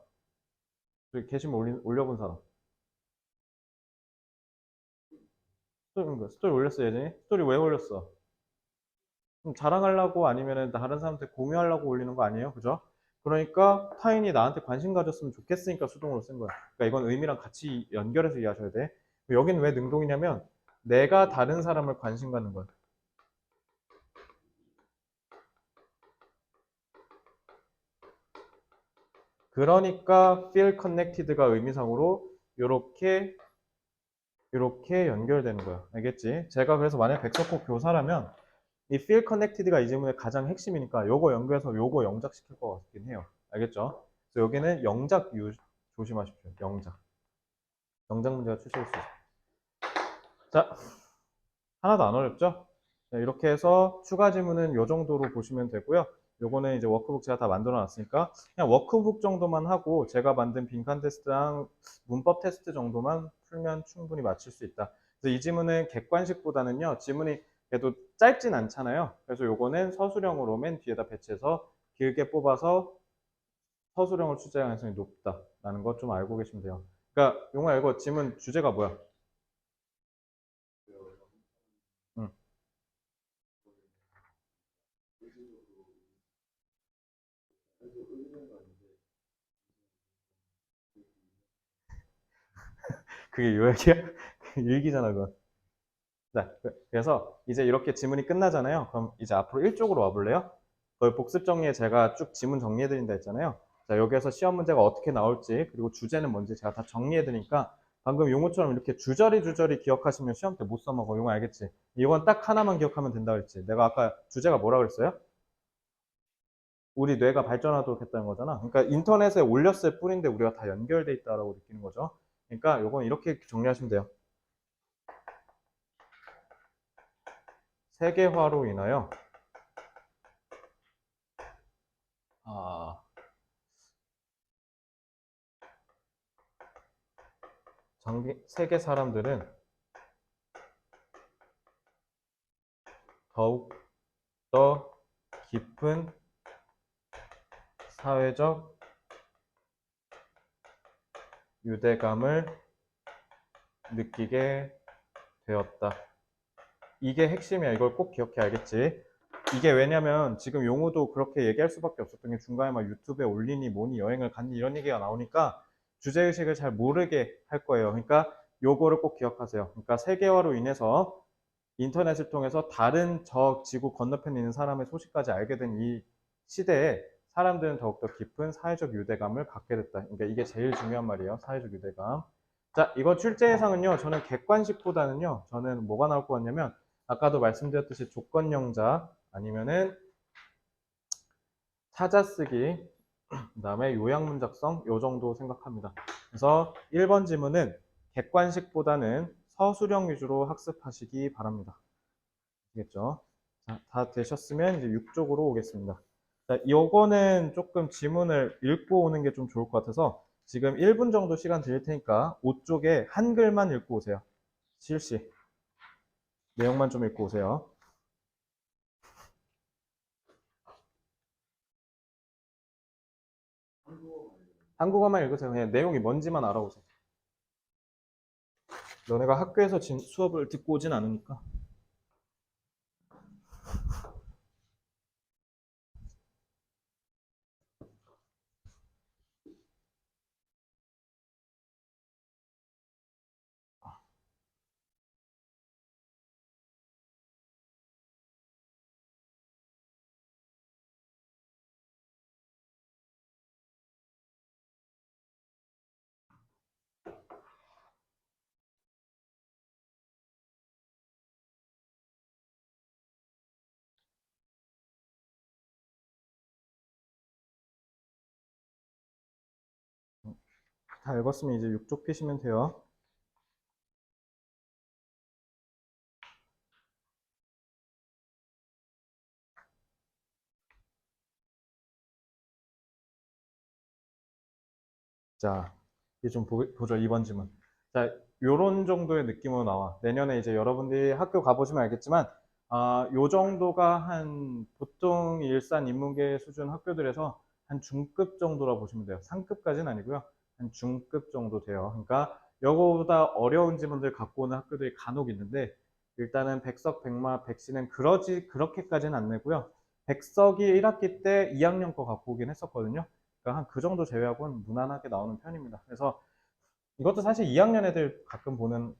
게시물 올려본 사람. 스토리 올렸어, 예전에? 스토리 왜 올렸어? 좀 자랑하려고 아니면 다른 사람한테 공유하려고 올리는 거 아니에요? 그죠? 그러니까 타인이 나한테 관심 가졌으면 좋겠으니까 수동으로 쓴 거야. 그러니까 이건 의미랑 같이 연결해서 이해하셔야 돼. 여기는 왜 능동이냐면 내가 다른 사람을 관심 갖는 거야. 그러니까 feel connected가 의미상으로 이렇게 연결되는 거야. 알겠지? 제가 그래서 만약 백석호 교사라면 이 feel connected가 이 질문의 가장 핵심이니까 요거 연구해서 요거 영작시킬 것 같긴 해요. 알겠죠? 그래서 여기는 영작 조심하십시오. 영작 문제가 출제될 수 있어요. 자, 하나도 안 어렵죠? 네, 이렇게 해서 추가 질문은 요 정도로 보시면 되고요. 요거는 이제 워크북 제가 다 만들어 놨으니까 그냥 워크북 정도만 하고 제가 만든 빈칸 테스트랑 문법 테스트 정도만 풀면 충분히 맞출 수 있다. 그래서 이 지문은 객관식보다는요, 지문이 그래도 짧진 않잖아요. 그래서 요거는 서술형으로 맨 뒤에다 배치해서 길게 뽑아서 서술형을 출제할 가능성이 높다라는 거 좀 알고 계시면 돼요. 그러니까 용아 이거 지문 주제가 뭐야? 응. 그게 요약이야? 일기잖아, 그건. 자, 그래서 이제 이렇게 지문이 끝나잖아요. 그럼 이제 앞으로 1쪽으로 와볼래요? 그 복습 정리에 제가 쭉 지문 정리해드린다 했잖아요. 자, 여기에서 시험 문제가 어떻게 나올지, 그리고 주제는 뭔지 제가 다 정리해드리니까 방금 용어처럼 이렇게 주저리 기억하시면 시험 때 못 써먹어. 용어 알겠지? 이건 딱 하나만 기억하면 된다 그랬지. 내가 아까 주제가 뭐라 그랬어요? 우리 뇌가 발전하도록 했다는 거잖아. 그러니까 인터넷에 올렸을 뿐인데 우리가 다 연결돼 있다라고 느끼는 거죠. 그러니까 요건 이렇게 정리하시면 돼요. 세계화로 인하여 아, 세계 사람들은 더욱 더 깊은 사회적 유대감을 느끼게 되었다. 이게 핵심이야. 이걸 꼭 기억해, 알겠지? 이게 왜냐면 지금 용우도 그렇게 얘기할 수밖에 없었던 게 중간에 막 유튜브에 올리니 뭐니 여행을 갔니 이런 얘기가 나오니까 주제의식을 잘 모르게 할 거예요. 그러니까 요거를 꼭 기억하세요. 그러니까 세계화로 인해서 인터넷을 통해서 다른 저 지구 건너편에 있는 사람의 소식까지 알게 된 이 시대에 사람들은 더욱더 깊은 사회적 유대감을 갖게 됐다. 그러니까 이게 제일 중요한 말이에요. 사회적 유대감. 자, 이거 출제 예상은요. 저는 객관식보다는요. 저는 뭐가 나올 것 같냐면 아까도 말씀드렸듯이 조건영자 아니면은 찾아쓰기 그다음에 요약문작성 요 정도 생각합니다. 그래서 1번 지문은 객관식보다는 서술형 위주로 학습하시기 바랍니다. 알겠죠? 자, 다 되셨으면 이제 6쪽으로 오겠습니다. 자, 요거는 조금 지문을 읽고 오는 게 좀 좋을 것 같아서 지금 1분 정도 시간 드릴 테니까 5쪽에 한글만 읽고 오세요. 실시. 내용만 좀 읽고 오세요. 한국어만 읽으세요. 그냥 내용이 뭔지만 알아오세요. 너네가 학교에서 수업을 듣고 오진 않으니까. 다 읽었으면 이제 6쪽 피시면 돼요. 자, 이제 좀 보죠. 2번 지문. 자, 요런 정도의 느낌으로 나와. 내년에 이제 여러분들이 학교 가보시면 알겠지만, 요 정도가 한 보통 일산 인문계 수준 학교들에서 한 중급 정도라 보시면 돼요. 상급까지는 아니고요. 한 중급 정도 돼요. 그러니까 요거보다 어려운 지문들 갖고 오는 학교들이 간혹 있는데, 일단은 백석, 백마, 백시는 그렇게까지는 안 내고요. 백석이 1학기 때 2학년 거 갖고 오긴 했었거든요. 그러니까 한 그 정도 제외하고는 무난하게 나오는 편입니다. 그래서 이것도 사실 2학년 애들 가끔 보는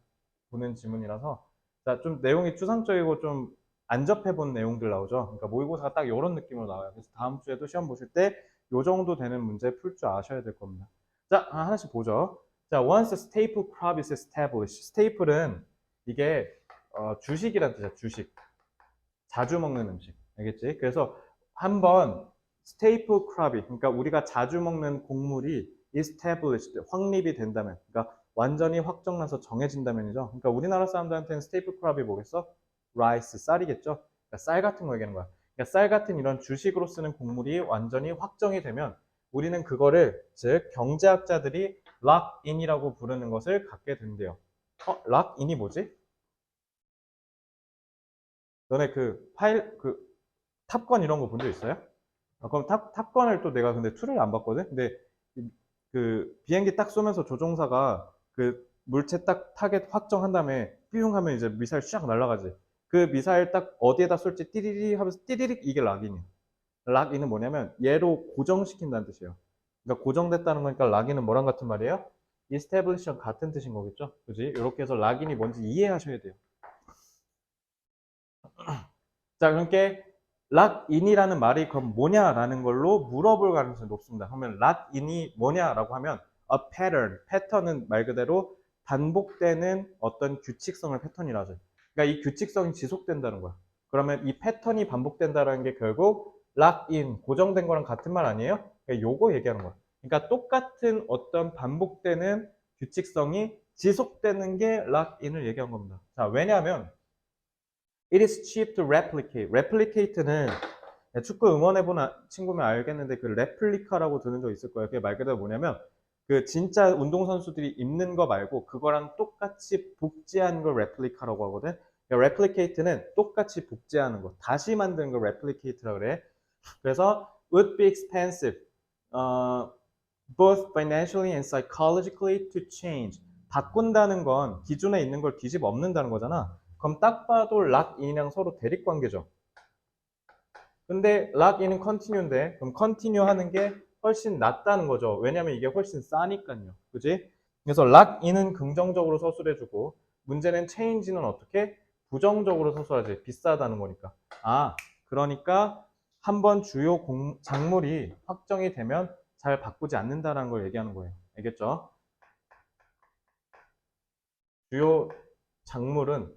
지문이라서 자, 좀 내용이 추상적이고 좀 안 접해본 내용들 나오죠. 그러니까 모의고사가 딱 이런 느낌으로 나와요. 그래서 다음 주에도 시험 보실 때 이 정도 되는 문제 풀 줄 아셔야 될 겁니다. 자, 하나씩 보죠. 자, once a staple crop is established. staple은 이게 주식이란 뜻이야. 주식. 자주 먹는 음식. 알겠지? 그래서 한번 스테이플 크랍이 그러니까 우리가 자주 먹는 곡물이 established 확립이 된다면 그러니까 완전히 확정나서 정해진다면이죠. 그러니까 우리나라 사람들한테는 스테이플 크랍이 뭐겠어? 라이스, 쌀이겠죠. 그러니까 쌀 같은 거 얘기하는 거야. 그러니까 쌀 같은 이런 주식으로 쓰는 곡물이 완전히 확정이 되면 우리는 그거를 즉 경제학자들이 락인이라고 부르는 것을 갖게 된대요. 락인이 뭐지? 너네 그 파일 그 탑건 이런 거 본 적 있어요? 그럼 탑건을 또 내가 근데 2를 안 봤거든? 근데 그 비행기 딱 쏘면서 조종사가 그 물체 딱 타겟 확정한 다음에 삐용 하면 이제 미사일 샥 날아가지. 그 미사일 딱 어디에다 쏠지 띠리리 하면서 띠리릭 이게 락인이야. 락인은 뭐냐면 얘로 고정시킨다는 뜻이에요. 그러니까 고정됐다는 거니까 락인은 뭐랑 같은 말이에요? 이스태블리션 같은 뜻인 거겠죠? 그지? 이렇게 해서 락인이 뭔지 이해하셔야 돼요. 자, 그러니까 락인이라는 말이 그럼 뭐냐라는 걸로 물어볼 가능성이 높습니다. 그러면 락인이 뭐냐라고 하면 a pattern, 패턴은 말 그대로 반복되는 어떤 규칙성을 패턴이라 하죠. 그러니까 이 규칙성이 지속된다는 거야. 그러면 이 패턴이 반복된다는 게 결국 락인, 고정된 거랑 같은 말 아니에요? 그러니까 요거 얘기하는 거야. 그러니까 똑같은 어떤 반복되는 규칙성이 지속되는 게 락인을 얘기한 겁니다. 자, 왜냐하면 It is cheap to replicate. replicate는 축구 응원해본 친구면 알겠는데 그 레플리카라고 들은 적 있을 거예요. 그게 말 그대로 뭐냐면 그 진짜 운동선수들이 입는 거 말고 그거랑 똑같이 복제한 걸 레플리카라고 하거든. 그러니까 replicate는 똑같이 복제하는 거, 다시 만드는 거 replicate라고 그래. 그래서 would be expensive, both financially and psychologically to change. 바꾼다는 건 기존에 있는 걸 뒤집어 엎는다는 거잖아. 그럼 딱 봐도 lock-in이랑 서로 대립 관계죠. 근데 lock-in은 continue인데 그럼 continue 하는 게 훨씬 낫다는 거죠. 왜냐면 이게 훨씬 싸니까요. 그지? 그래서 lock-in은 긍정적으로 서술해주고 문제는 change는 어떻게? 부정적으로 서술하지. 비싸다는 거니까. 아, 그러니까 한번 주요 작물이 확정이 되면 잘 바꾸지 않는다는 걸 얘기하는 거예요. 알겠죠? 주요 작물은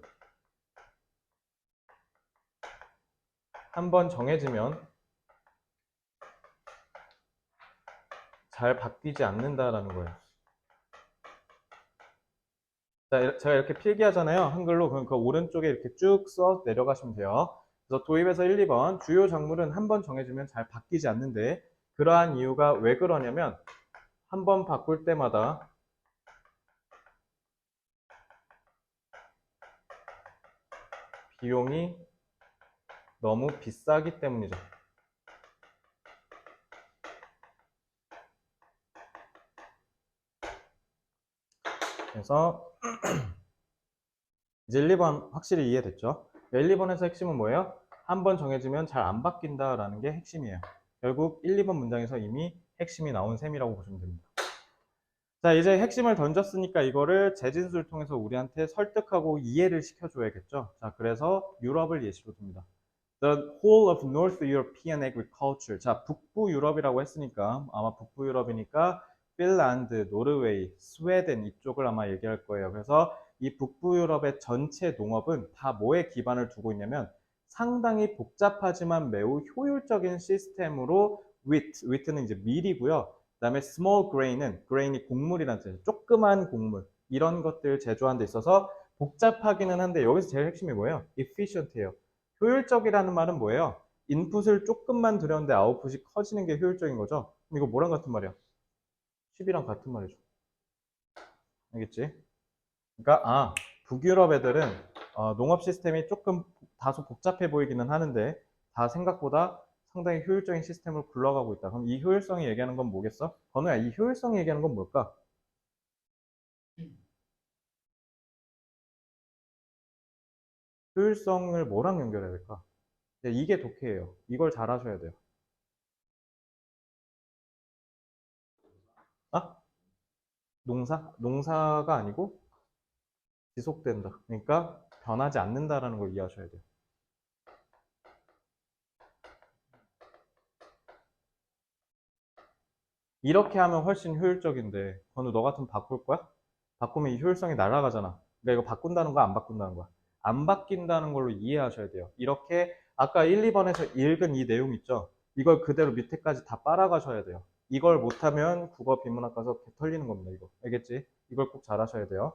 한번 정해지면 잘 바뀌지 않는다라는 거예요. 자, 제가 이렇게 필기하잖아요. 한글로. 그럼 그 오른쪽에 이렇게 쭉 써 내려가시면 돼요. 그래서 도입에서 1, 2번 주요 작물은 한번 정해지면 잘 바뀌지 않는데 그러한 이유가 왜 그러냐면 한 번 바꿀 때마다 비용이 너무 비싸기 때문이죠. 그래서 이제 1, 2번 확실히 이해됐죠? 1, 2번에서 핵심은 뭐예요? 한 번 정해지면 잘 안 바뀐다라는 게 핵심이에요. 결국 1, 2번 문장에서 이미 핵심이 나온 셈이라고 보시면 됩니다. 자, 이제 핵심을 던졌으니까 이거를 재진술을 통해서 우리한테 설득하고 이해를 시켜줘야겠죠. 자, 그래서 유럽을 예시로 듭니다. The whole of North European agriculture. 자, 북부 유럽이라고 했으니까 아마 북부 유럽이니까 핀란드, 노르웨이, 스웨덴 이쪽을 아마 얘기할 거예요. 그래서 이 북부 유럽의 전체 농업은 다 뭐에 기반을 두고 있냐면 상당히 복잡하지만 매우 효율적인 시스템으로 wheat는 이제 밀이고요. 그다음에 small grain이 곡물이라는 뜻이에요. 조그만 곡물 이런 것들 제조하는 데 있어서 복잡하기는 한데 여기서 제일 핵심이 뭐예요? efficient예요. 효율적이라는 말은 뭐예요? 인풋을 조금만 들였는데 아웃풋이 커지는 게 효율적인 거죠. 그럼 이거 뭐랑 같은 말이야? 10이랑 같은 말이죠. 알겠지? 그러니까 북유럽 애들은 농업 시스템이 조금 다소 복잡해 보이기는 하는데 다 생각보다 상당히 효율적인 시스템으로 굴러가고 있다. 그럼 이 효율성이 얘기하는 건 뭐겠어? 건우야, 이 효율성이 얘기하는 건 뭘까? 효율성을 뭐랑 연결해야 될까? 네, 이게 독해예요. 이걸 잘 하셔야 돼요. 아? 농사가 아니고 지속된다. 그러니까 변하지 않는다라는 걸 이해하셔야 돼요. 이렇게 하면 훨씬 효율적인데, 건우 너 같으면 바꿀 거야? 바꾸면 이 효율성이 날아가잖아. 그러니까 이거 바꾼다는 거야, 안 바꾼다는 거야? 안 바뀐다는 걸로 이해하셔야 돼요. 이렇게 아까 1, 2번에서 읽은 이 내용 있죠? 이걸 그대로 밑에까지 다 빨아가셔야 돼요. 이걸 못하면 국어 비문학 가서 개 털리는 겁니다, 이거. 알겠지? 이걸 꼭 잘 하셔야 돼요.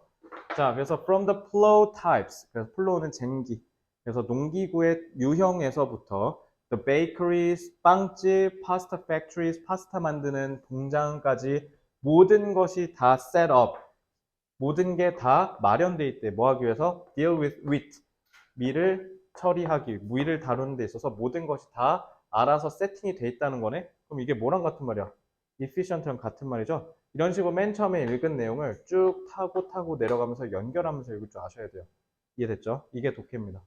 자, 그래서 from the flow types. 그래서 플로우는 쟁기. 그래서 농기구의 유형에서부터 the bakeries, 빵집, pasta factories, 파스타 만드는 공장까지 모든 것이 다 set up. 모든 게 다 마련돼 있대. 뭐 하기 위해서? deal with wheat. 밀을 처리하기, 밀을 다루는 데 있어서 모든 것이 다 알아서 세팅이 돼 있다는 거네? 그럼 이게 뭐랑 같은 말이야? efficient랑 같은 말이죠? 이런 식으로 맨 처음에 읽은 내용을 쭉 타고 내려가면서 연결하면서 읽을 줄 아셔야 돼요. 이해됐죠? 이게 독해입니다.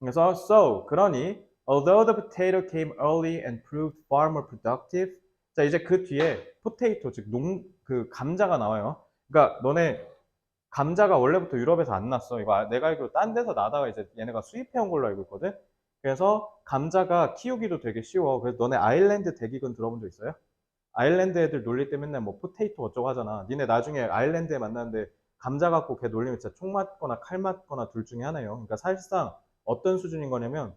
그래서 그러니 although the potato came early and proved far more productive. 자, 이제 그 뒤에 potato 즉 그 감자가 나와요. 그러니까 너네 감자가 원래부터 유럽에서 안 났어. 이거 내가 알기로 딴 데서 나다가 이제 얘네가 수입해온 걸로 알고 있거든. 그래서 감자가 키우기도 되게 쉬워. 그래서 너네 아일랜드 대기근 들어본 적 있어요? 아일랜드 애들 놀릴 때 맨날 뭐 포테이토 어쩌고 하잖아. 니네 나중에 아일랜드에 만났는데 감자 갖고 걔 놀리면 진짜 총 맞거나 칼 맞거나 둘 중에 하나예요. 그러니까 사실상 어떤 수준인 거냐면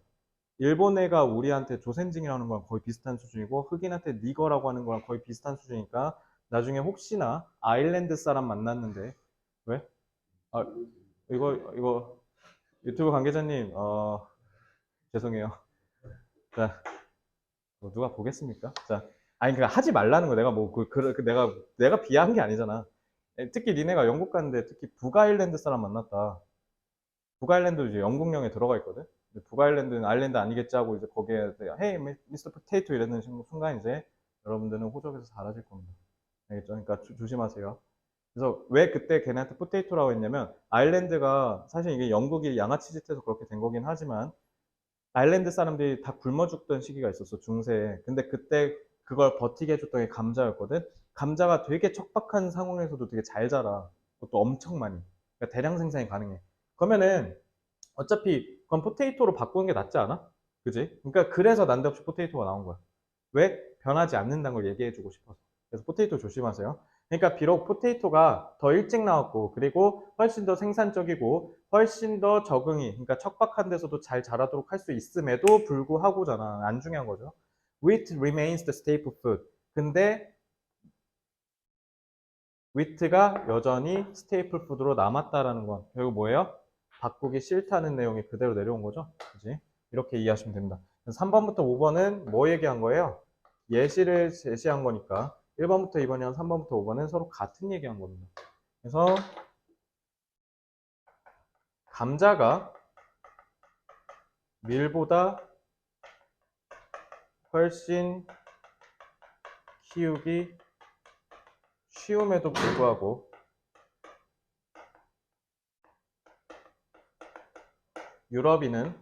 일본 애가 우리한테 조센징이라는 거랑 거의 비슷한 수준이고 흑인한테 니거라고 하는 거랑 거의 비슷한 수준이니까 나중에 혹시나 아일랜드 사람 만났는데 왜? 아, 이거 유튜브 관계자님 죄송해요. 자, 누가 보겠습니까? 자, 아니 그러니까 하지 말라는 거 내가 뭐 내가 비하한 게 아니잖아. 특히 니네가 영국 갔는데 특히 북아일랜드 사람 만났다. 북아일랜드도 이제 영국령에 들어가 있거든. 근데 북아일랜드는 아일랜드 아니겠지 하고 이제 거기에 헤이 미스터 포테이토 이러는 순간 이제 여러분들은 호적에서 사라질 겁니다. 알겠죠? 그러니까 조심하세요. 그래서 왜 그때 걔네한테 포테이토라고 했냐면 아일랜드가 사실 이게 영국이 양아치 짓해서 그렇게 된 거긴 하지만 아일랜드 사람들이 다 굶어 죽던 시기가 있었어 중세에. 근데 그때 그걸 버티게 해줬던 게 감자였거든. 감자가 되게 척박한 상황에서도 되게 잘 자라. 그것도 엄청 많이. 그러니까 대량 생산이 가능해. 그러면은 어차피 그건 포테이토로 바꾸는 게 낫지 않아? 그지? 그러니까 그래서 난데없이 포테이토가 나온 거야. 왜? 변하지 않는다는 걸 얘기해주고 싶어서. 그래서 포테이토 조심하세요. 그러니까 비록 포테이토가 더 일찍 나왔고 그리고 훨씬 더 생산적이고 훨씬 더 적응이 그러니까 척박한 데서도 잘 자라도록 할 수 있음에도 불구하고잖아. 안 중요한 거죠. Wheat remains the staple food. 근데 wheat가 여전히 스테이플 푸드로 남았다라는 건 결국 뭐예요? 바꾸기 싫다는 내용이 그대로 내려온 거죠. 그지? 이렇게 이해하시면 됩니다. 3번부터 5번은 뭐 얘기한 거예요? 예시를 제시한 거니까 1번부터 2번이랑 3번부터 5번은 서로 같은 얘기한 겁니다. 그래서 감자가 밀보다 훨씬 키우기 쉬움에도 불구하고 유럽인은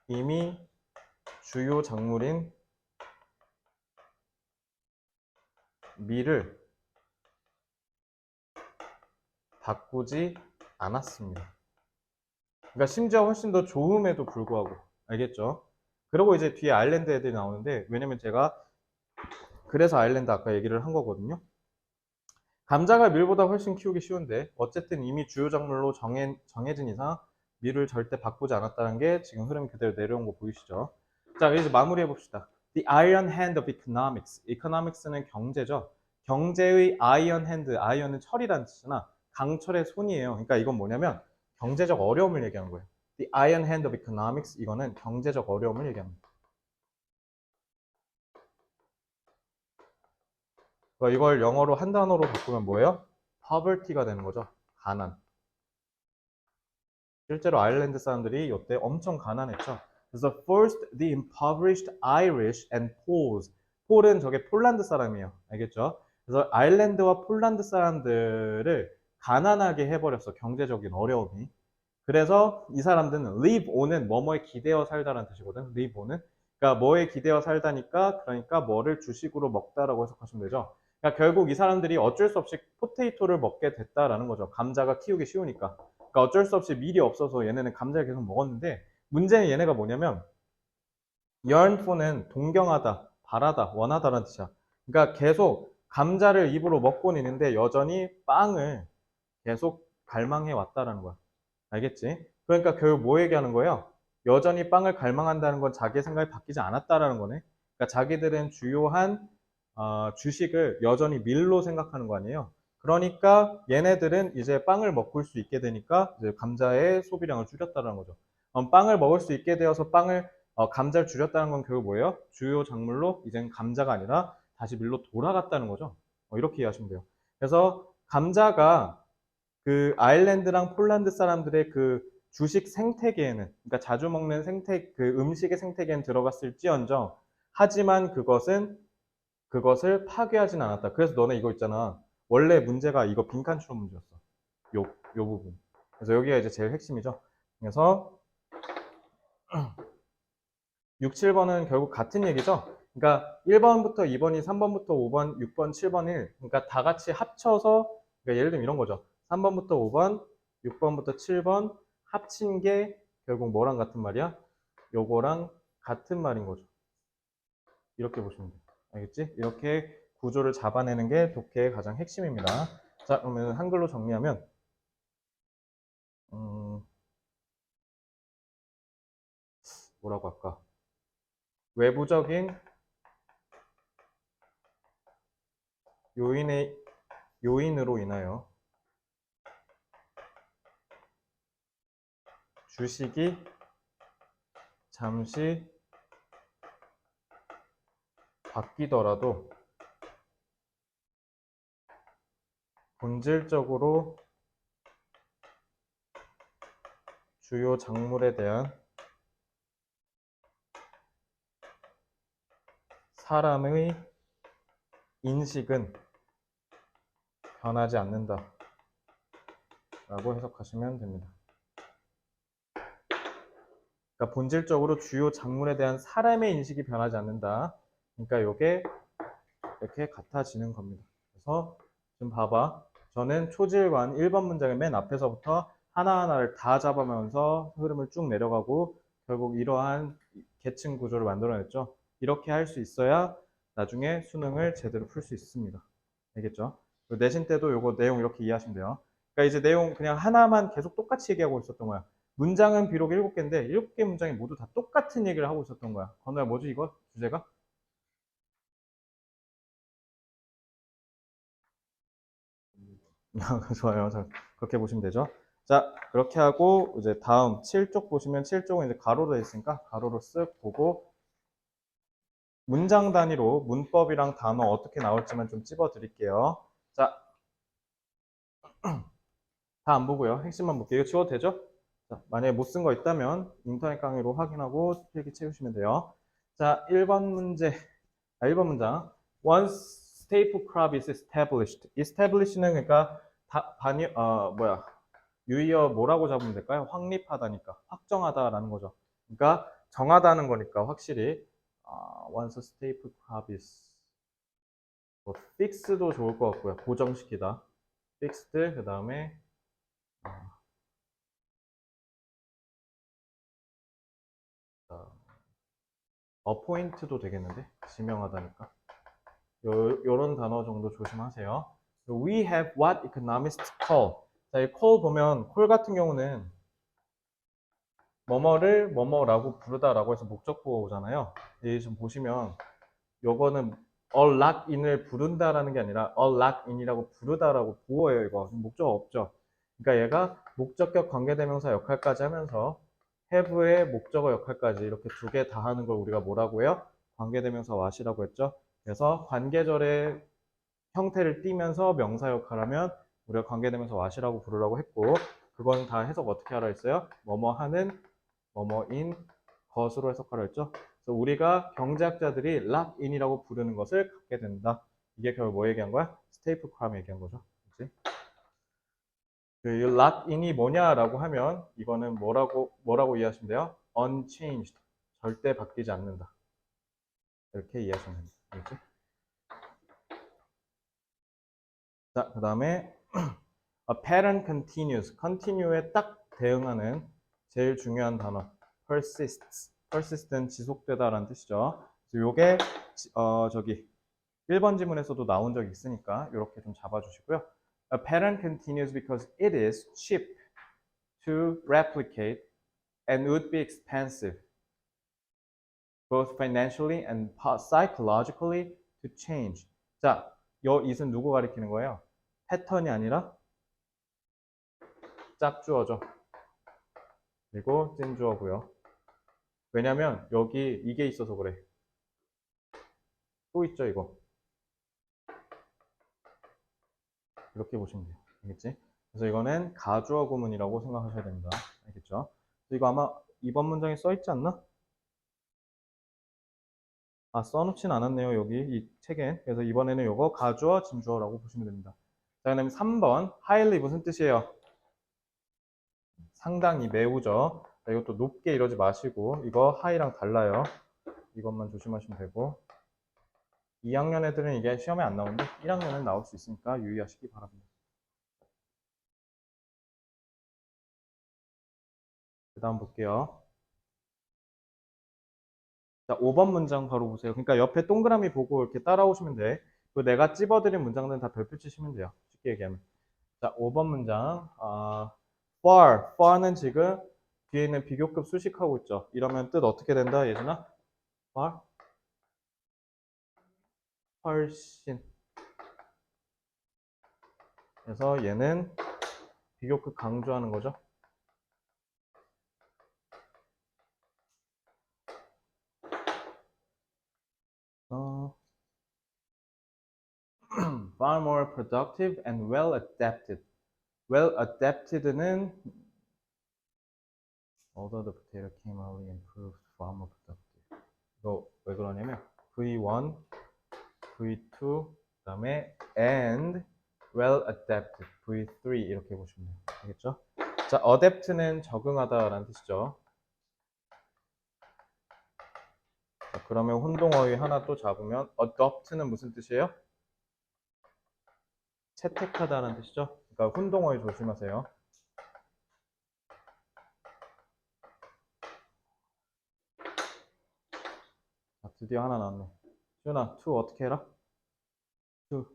이미 주요 작물인 밀을 바꾸지 않았습니다. 그러니까 심지어 훨씬 더 좋음에도 불구하고 알겠죠? 그리고 이제 뒤에 아일랜드 애들이 나오는데 왜냐면 제가 그래서 아일랜드 아까 얘기를 한 거거든요. 감자가 밀보다 훨씬 키우기 쉬운데 어쨌든 이미 주요 작물로 정해진 이상 밀을 절대 바꾸지 않았다는 게 지금 흐름이 그대로 내려온 거 보이시죠? 자, 이제 마무리해 봅시다. The iron hand of economics. economics는 경제죠. 경제의 iron hand, iron은 철이라는 뜻이나 강철의 손이에요. 그러니까 이건 뭐냐면 경제적 어려움을 얘기하는 거예요. The iron hand of economics 이거는 경제적 어려움을 얘기합니다. 그러니까 이걸 영어로 한 단어로 바꾸면 뭐예요? poverty가 되는 거죠. 가난. 실제로 아일랜드 사람들이 이때 엄청 가난했죠. 그래서 forced the impoverished Irish and Poles. 폴은 저게 폴란드 사람이에요. 알겠죠? 그래서 아일랜드와 폴란드 사람들을 가난하게 해버렸어. 경제적인 어려움이. 그래서 이 사람들은 live on은 뭐뭐에 기대어 살다라는 뜻이거든. live on은. 그러니까 뭐에 기대어 살다니까 그러니까 뭐를 주식으로 먹다라고 해석하시면 되죠. 그러니까 결국 이 사람들이 어쩔 수 없이 포테이토를 먹게 됐다라는 거죠. 감자가 키우기 쉬우니까. 그러니까 어쩔 수 없이 밀이 없어서 얘네는 감자를 계속 먹었는데 문제는 얘네가 뭐냐면 yearn for는 동경하다, 바라다, 원하다라는 뜻이야. 그러니까 계속 감자를 입으로 먹고는 있는데 여전히 빵을 계속 갈망해 왔다라는 거야. 알겠지? 그러니까 결국 뭐 얘기하는 거예요? 여전히 빵을 갈망한다는 건 자기의 생각이 바뀌지 않았다라는 거네. 그러니까 자기들은 주요한 주식을 여전히 밀로 생각하는 거 아니에요. 그러니까 얘네들은 이제 빵을 먹을 수 있게 되니까 이제 감자의 소비량을 줄였다는 거죠. 빵을 먹을 수 있게 되어서 감자를 줄였다는 건 결국 뭐예요? 주요 작물로 이젠 감자가 아니라 다시 밀로 돌아갔다는 거죠. 이렇게 이해하시면 돼요. 그래서 감자가 그 아일랜드랑 폴란드 사람들의 그 주식 생태계에는, 그러니까 자주 먹는 그 음식의 생태계에는 들어갔을지언정, 하지만 그것을 파괴하진 않았다. 그래서 너네 이거 있잖아. 원래 문제가 이거 빈칸 추론 문제였어. 요 부분. 그래서 여기가 이제 제일 핵심이죠. 그래서 6, 7번은 결국 같은 얘기죠. 그러니까 1번부터 2번이 3번부터 5번, 6번, 7번, 1. 그러니까 다 같이 합쳐서, 그러니까 예를 들면 이런 거죠. 3번부터 5번, 6번부터 7번 합친 게 결국 뭐랑 같은 말이야? 요거랑 같은 말인 거죠. 이렇게 보시면 돼요. 알겠지? 이렇게 구조를 잡아내는 게 독해의 가장 핵심입니다. 자, 그러면 한글로 정리하면 뭐라고 할까? 외부적인 요인으로 인하여 주식이 잠시 바뀌더라도 본질적으로 주요 작물에 대한 사람의 인식은 변하지 않는다 라고 해석하시면 됩니다. 그러니까 본질적으로 주요 작물에 대한 사람의 인식이 변하지 않는다. 그러니까 이게 이렇게 같아지는 겁니다. 그래서 좀 봐봐. 저는 초질관 1번 문장의 맨 앞에서부터 하나하나를 다 잡아가면서 흐름을 쭉 내려가고 결국 이러한 계층 구조를 만들어냈죠. 이렇게 할 수 있어야 나중에 수능을 제대로 풀 수 있습니다. 알겠죠? 내신 때도 이거 내용 이렇게 이해하시면 돼요. 그러니까 이제 내용 그냥 하나만 계속 똑같이 얘기하고 있었던 거야. 문장은 비록 7개인데 7개 문장이 모두 다 똑같은 얘기를 하고 있었던 거야. 건우야 뭐지 이거? 주제가? 좋아요. 자, 그렇게 보시면 되죠. 자, 그렇게 하고 이제 다음 7쪽 보시면 7쪽은 이제 가로로 되어 있으니까 가로로 쓱 보고 문장 단위로 문법이랑 단어 어떻게 나올지만 좀 찝어 드릴게요. 자, 다 안 보고요. 핵심만 볼게요. 이거 지워도 되죠? 자, 만약에 못 쓴 거 있다면 인터넷 강의로 확인하고 필기 채우시면 돼요. 자, 1번 문제. 1번 문장. Once staple crop is established. establish는 그러니까 유의어 뭐라고 잡으면 될까요? 확립하다니까. 확정하다라는 거죠. 그러니까 정하다는 거니까 확실히 once a staple crop is 뭐 fix도 좋을 것 같고요. 고정시키다. fixed 그 다음에 appoint도 되겠는데 지명하다니까. 요런 단어 정도 조심하세요. We have what economists call. 자, 이 call 보면 call 같은 경우는 뭐뭐를 뭐뭐라고 부르다라고 해서 목적보호 오잖아요. 이 좀 보시면 요거는 a lock in을 부른다라는 게 아니라 a lock in이라고 부르다라고 보호예요. 이거 목적 없죠. 그러니까 얘가 목적격 관계대명사 역할까지 하면서 have의 목적어 역할까지 이렇게 두 개 다 하는 걸 우리가 뭐라고 해요? 관계대명사 what이라고 했죠. 그래서 관계절의 형태를 띠면서 명사 역할하면 우리가 관계대명사 what이라고 부르라고 했고 그건 다 해석 어떻게 하라 했어요? 뭐뭐 하는 뭐뭐인 것으로 해석하라 했죠. 그래서 우리가 경제학자들이 lock in이라고 부르는 것을 갖게 된다. 이게 결국 뭐 얘기한 거야? 스테이플 크람 얘기한 거죠. 그치? 그 lock in이 뭐냐라고 하면 이거는 뭐라고 이해하시면 돼요? unchanged. 절대 바뀌지 않는다. 이렇게 이해하시면 됩니다. 알겠지? 자, 그 다음에 a pattern continues. continue에 딱 대응하는 제일 중요한 단어 persists. persist는 지속되다라는 뜻이죠. 요게 저기 1번 지문에서도 나온 적이 있으니까 이렇게 좀 잡아주시고요. A pattern continues because it is cheap to replicate and would be expensive both financially and psychologically to change. 자, 요 it은 누구 가리키는 거예요? 패턴이 아니라 짝주어죠. 그리고 찐주어고요. 왜냐면 여기 이게 있어서 그래. 또 있죠 이거. 이렇게 보시면 돼요. 알겠지? 그래서 이거는 가주어 구문이라고 생각하셔야 됩니다. 알겠죠? 이거 아마 이번 문장에 써 있지 않나? 써놓진 않았네요. 여기 이 책에. 그래서 이번에는 이거 가주어, 진주어라고 보시면 됩니다. 자, 그다음에 3번 highly 무슨 뜻이에요? 상당히 매우죠. 자, 이것도 높게 이러지 마시고 이거 high랑 달라요. 이것만 조심하시면 되고 2학년 애들은 이게 시험에 안 나오는데 1학년은 나올 수 있으니까 유의하시기 바랍니다. 그 다음 볼게요. 자, 5번 문장 바로 보세요. 그러니까 옆에 동그라미 보고 이렇게 따라오시면 돼. 그 내가 찝어드린 문장들은 다 별표 치시면 돼요. 쉽게 얘기하면. 자, 5번 문장. far는 지금 뒤에 있는 비교급 수식하고 있죠. 이러면 뜻 어떻게 된다, 예준아? far? 훨씬. 그래서 얘는 비교급 강조하는 거죠. far more productive and well adapted. well adapted는 although the potato came early and proved far more productive. 이거 왜 그러냐면 V1, V2, 그다음에 and well adapted, V3 이렇게 보시면 돼요. 알겠죠? 자, adapt는 적응하다라는 뜻이죠. 자, 그러면 혼동어휘 하나 또 잡으면 adopt는 무슨 뜻이에요? 채택하다라는 뜻이죠. 그러니까 혼동어휘 조심하세요. 자, 드디어 하나 나왔네. 시훈아, to 어떻게 해라? to,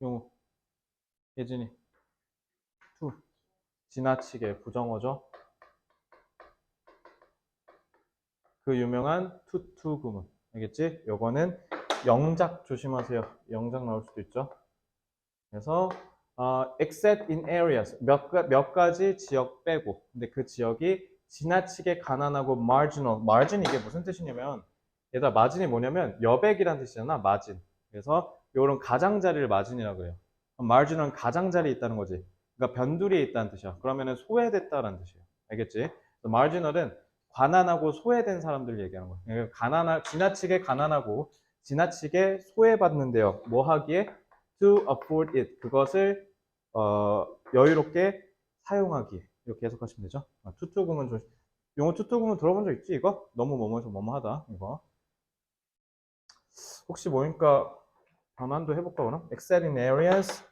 용우, 예진이, to, 지나치게 부정어죠. 그 유명한 to 구문. 알겠지? 요거는 영작 조심하세요. 영작 나올 수도 있죠. 그래서 except in areas 몇 가지 지역 빼고, 근데 그 지역이 지나치게 가난하고 marginal. margin 이게 무슨 뜻이냐면, 얘들아 margin이 뭐냐면 여백이란 뜻이잖아. margin. 그래서 요런 가장자리를 margin이라고 그래요. margin은 가장자리에 있다는 거지. 그러니까 변두리에 있다는 뜻이야. 그러면은 소외됐다라는 뜻이에요. 알겠지? marginal은 가난하고 소외된 사람들 얘기하는 거야. 그러니까 지나치게 가난하고 지나치게 소외받는데요. 뭐 하기에? To afford it. 그것을 여유롭게 사용하기에. 이렇게 해석하시면 되죠. 투투금은 용어 투투금은 들어본 적 있지? 이거? 너무 뭐뭐해서 뭐뭐하다. 이거. 혹시 모르니까 변환도 해볼까 그럼? Excel in areas.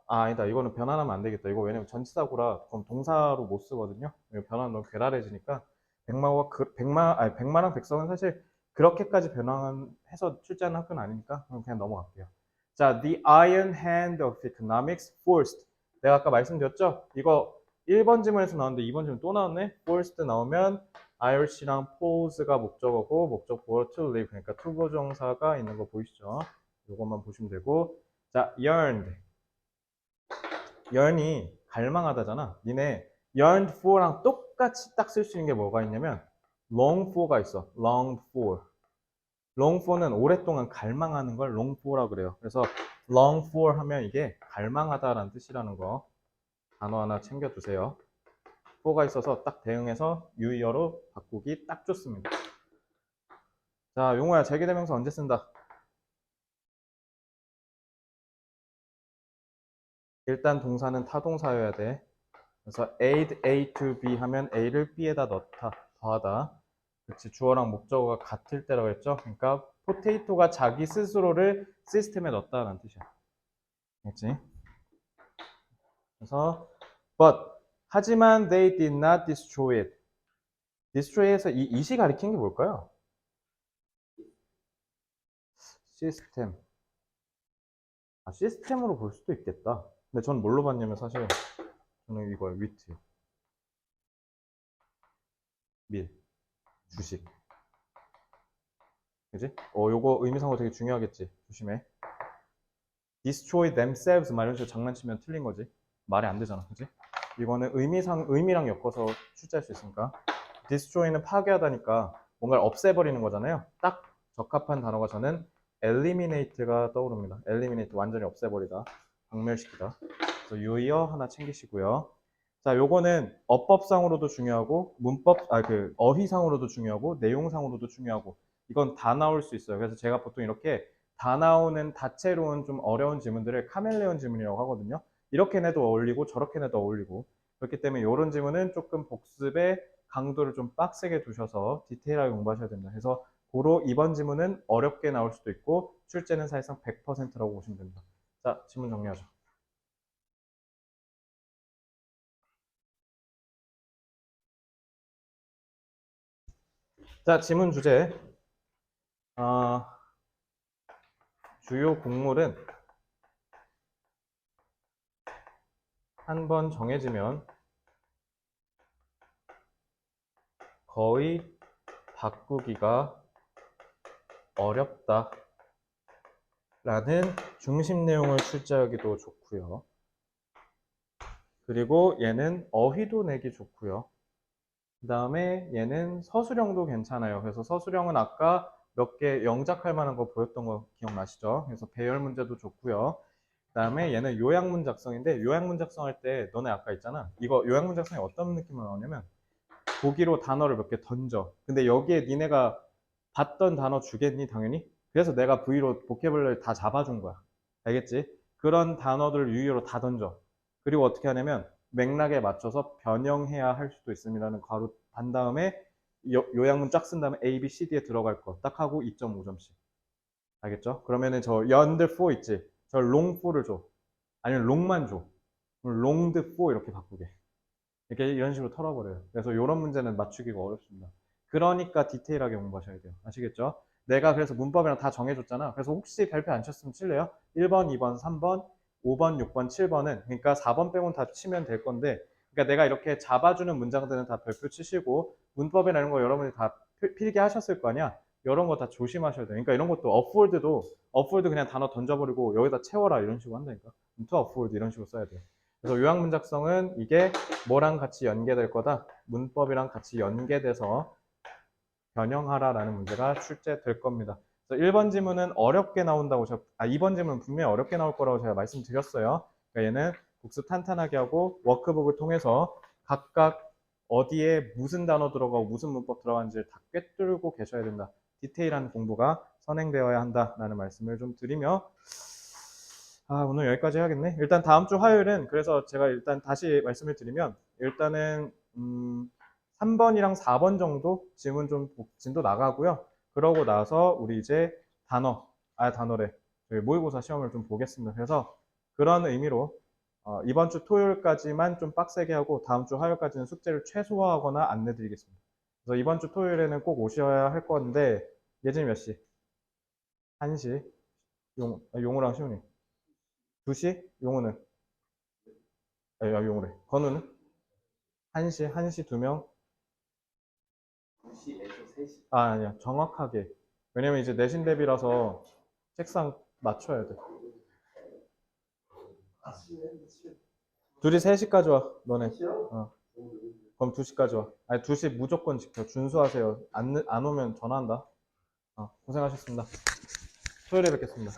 아니다. 이거는 변환하면 안 되겠다. 이거 왜냐면 전치사고라 그럼 동사로 못 쓰거든요. 이거 변환 너무 괴랄해지니까 백마랑 백성은 사실 그렇게까지 변환해서 출제하는 학교는 아니니까 그냥 넘어갈게요. 자, the iron hand of economics forced. 내가 아까 말씀드렸죠? 이거 1번 지문에서 나왔는데 2번 지문 또 나왔네. forced 나오면 Irish랑 force가 목적어고 목적보어 to live. 그러니까 to 보정사가 있는 거 보이시죠? 이것만 보시면 되고. 자, yearned. yearn이 갈망하다잖아. 니네 yearned for랑 똑같이 딱 쓸 수 있는 게 뭐가 있냐면 long for가 있어. long for. long for는 오랫동안 갈망하는 걸 long for라고 그래요. 그래서 long for 하면 이게 갈망하다라는 뜻이라는 거 단어 하나 챙겨두세요. for가 있어서 딱 대응해서 유의어로 바꾸기 딱 좋습니다. 자, 용호야, 재개대명사 언제 쓴다? 일단 동사는 타동사여야 돼. 그래서 aid A to B 하면 A를 B에다 넣다, 더하다. 그치, 주어랑 목적어가 같을 때라고 했죠. 그러니까 포테이토가 자기 스스로를 시스템에 넣었다는 뜻이야. 알겠지? 그래서 but 하지만 they did not destroy it. destroy에서 이 it이 가리킨 게 뭘까요? 시스템. 시스템으로 볼 수도 있겠다. 근데 전 뭘로 봤냐면 사실 저는 이거예요. 위트, 밀, 주식. 그지? 요거 의미상으로 되게 중요하겠지. 조심해. destroy themselves 말 이런 식으로 장난치면 틀린 거지. 말이 안 되잖아. 그지? 이거는 의미랑 엮어서 출제할 수 있으니까. destroy는 파괴하다니까 뭔가를 없애버리는 거잖아요. 딱 적합한 단어가 저는 eliminate가 떠오릅니다. eliminate 완전히 없애버리다, 박멸시키다. 그래서 유의어 하나 챙기시고요. 자, 요거는 어법상으로도 중요하고 어휘상으로도 중요하고 내용상으로도 중요하고 이건 다 나올 수 있어요. 그래서 제가 보통 이렇게 다 나오는 다채로운 좀 어려운 지문들을 카멜레온 지문이라고 하거든요. 이렇게 내도 어울리고 저렇게 내도 어울리고 그렇기 때문에 이런 지문은 조금 복습에 강도를 좀 빡세게 두셔서 디테일하게 공부하셔야 됩니다. 그래서 고로 이번 지문은 어렵게 나올 수도 있고 출제는 사실상 100%라고 보시면 됩니다. 자, 지문 정리하죠. 자, 지문 주제. 주요 곡물은 한 번 정해지면 거의 바꾸기가 어렵다 라는 중심 내용을 출제하기도 좋고요. 그리고 얘는 어휘도 내기 좋고요. 그 다음에 얘는 서술형도 괜찮아요. 그래서 서술형은 아까 몇 개 영작할 만한 거 보였던 거 기억나시죠? 그래서 배열 문제도 좋고요. 그 그다음에 얘는 요약문 작성인데 요약문 작성할 때 너네 아까 있잖아. 이거 요약문 작성이 어떤 느낌으로 나오냐면 보기로 단어를 몇 개 던져. 근데 여기에 니네가 봤던 단어 주겠니? 당연히. 그래서 내가 V로 보캐블러를 다 잡아준 거야. 알겠지? 그런 단어들 유의어로 다 던져. 그리고 어떻게 하냐면 맥락에 맞춰서 변형해야 할 수도 있음이라는 괄호 단 다음에 요약문 쫙 쓴 다음에 A, B, C, D에 들어갈 거 딱 하고 2.5점씩. 알겠죠? 그러면은 저 연드 4 있지? 저 롱 4를 줘. 아니면 롱만 줘. 그럼 롱드 4 이렇게 바꾸게. 이렇게 이런 식으로 털어버려요. 그래서 이런 문제는 맞추기가 어렵습니다. 그러니까 디테일하게 공부하셔야 돼요. 아시겠죠? 내가 그래서 문법이랑 다 정해줬잖아. 그래서 혹시 발표 안 쳤으면 칠래요? 1번, 2번, 3번, 5번, 6번, 7번은 그러니까 4번 빼곤 다 치면 될 건데 그러니까 내가 이렇게 잡아주는 문장들은 다 별표 치시고 문법이나 이런 거 여러분이 다 필기하셨을 거 아니야? 이런 거 다 조심하셔야 돼요. 그러니까 이런 것도 업월드 그냥 단어 던져버리고 여기다 채워라 이런 식으로 한다니까. to 업월드 이런 식으로 써야 돼요. 그래서 요약문 작성은 이게 뭐랑 같이 연계될 거다? 문법이랑 같이 연계돼서 변형하라라는 문제가 출제될 겁니다. 그래서 1번 지문은 어렵게 나온다고 2번 지문은 분명히 어렵게 나올 거라고 제가 말씀드렸어요. 그러니까 얘는 복습 탄탄하게 하고 워크북을 통해서 각각 어디에 무슨 단어 들어가고 무슨 문법 들어가는지를 다 꿰뚫고 계셔야 된다. 디테일한 공부가 선행되어야 한다라는 말씀을 좀 드리며 오늘 여기까지 해야겠네. 일단 다음 주 화요일은 그래서 제가 일단 다시 말씀을 드리면 일단은 3번이랑 4번 정도 지문 좀 진도 나가고요. 그러고 나서 우리 이제 단어래. 저희 모의고사 시험을 좀 보겠습니다. 그래서 그런 의미로 이번 주 토요일까지만 좀 빡세게 하고 다음 주 화요일까지는 숙제를 최소화하거나 안 내드리겠습니다. 그래서 이번 주 토요일에는 꼭 오셔야 할 건데 예진이 몇 시? 1시? 용우랑 시훈이 2시? 용우는? 용우래. 건우는? 1시 2명? 2시에서 3시. 아니야. 정확하게. 왜냐면 이제 내신 대비라서 책상 맞춰야 돼. 둘이 3시까지 와. 너네. 그럼 2시까지 와. 아니 2시 무조건 지켜. 준수하세요. 안 오면 전화한다. 고생하셨습니다. 토요일에 뵙겠습니다.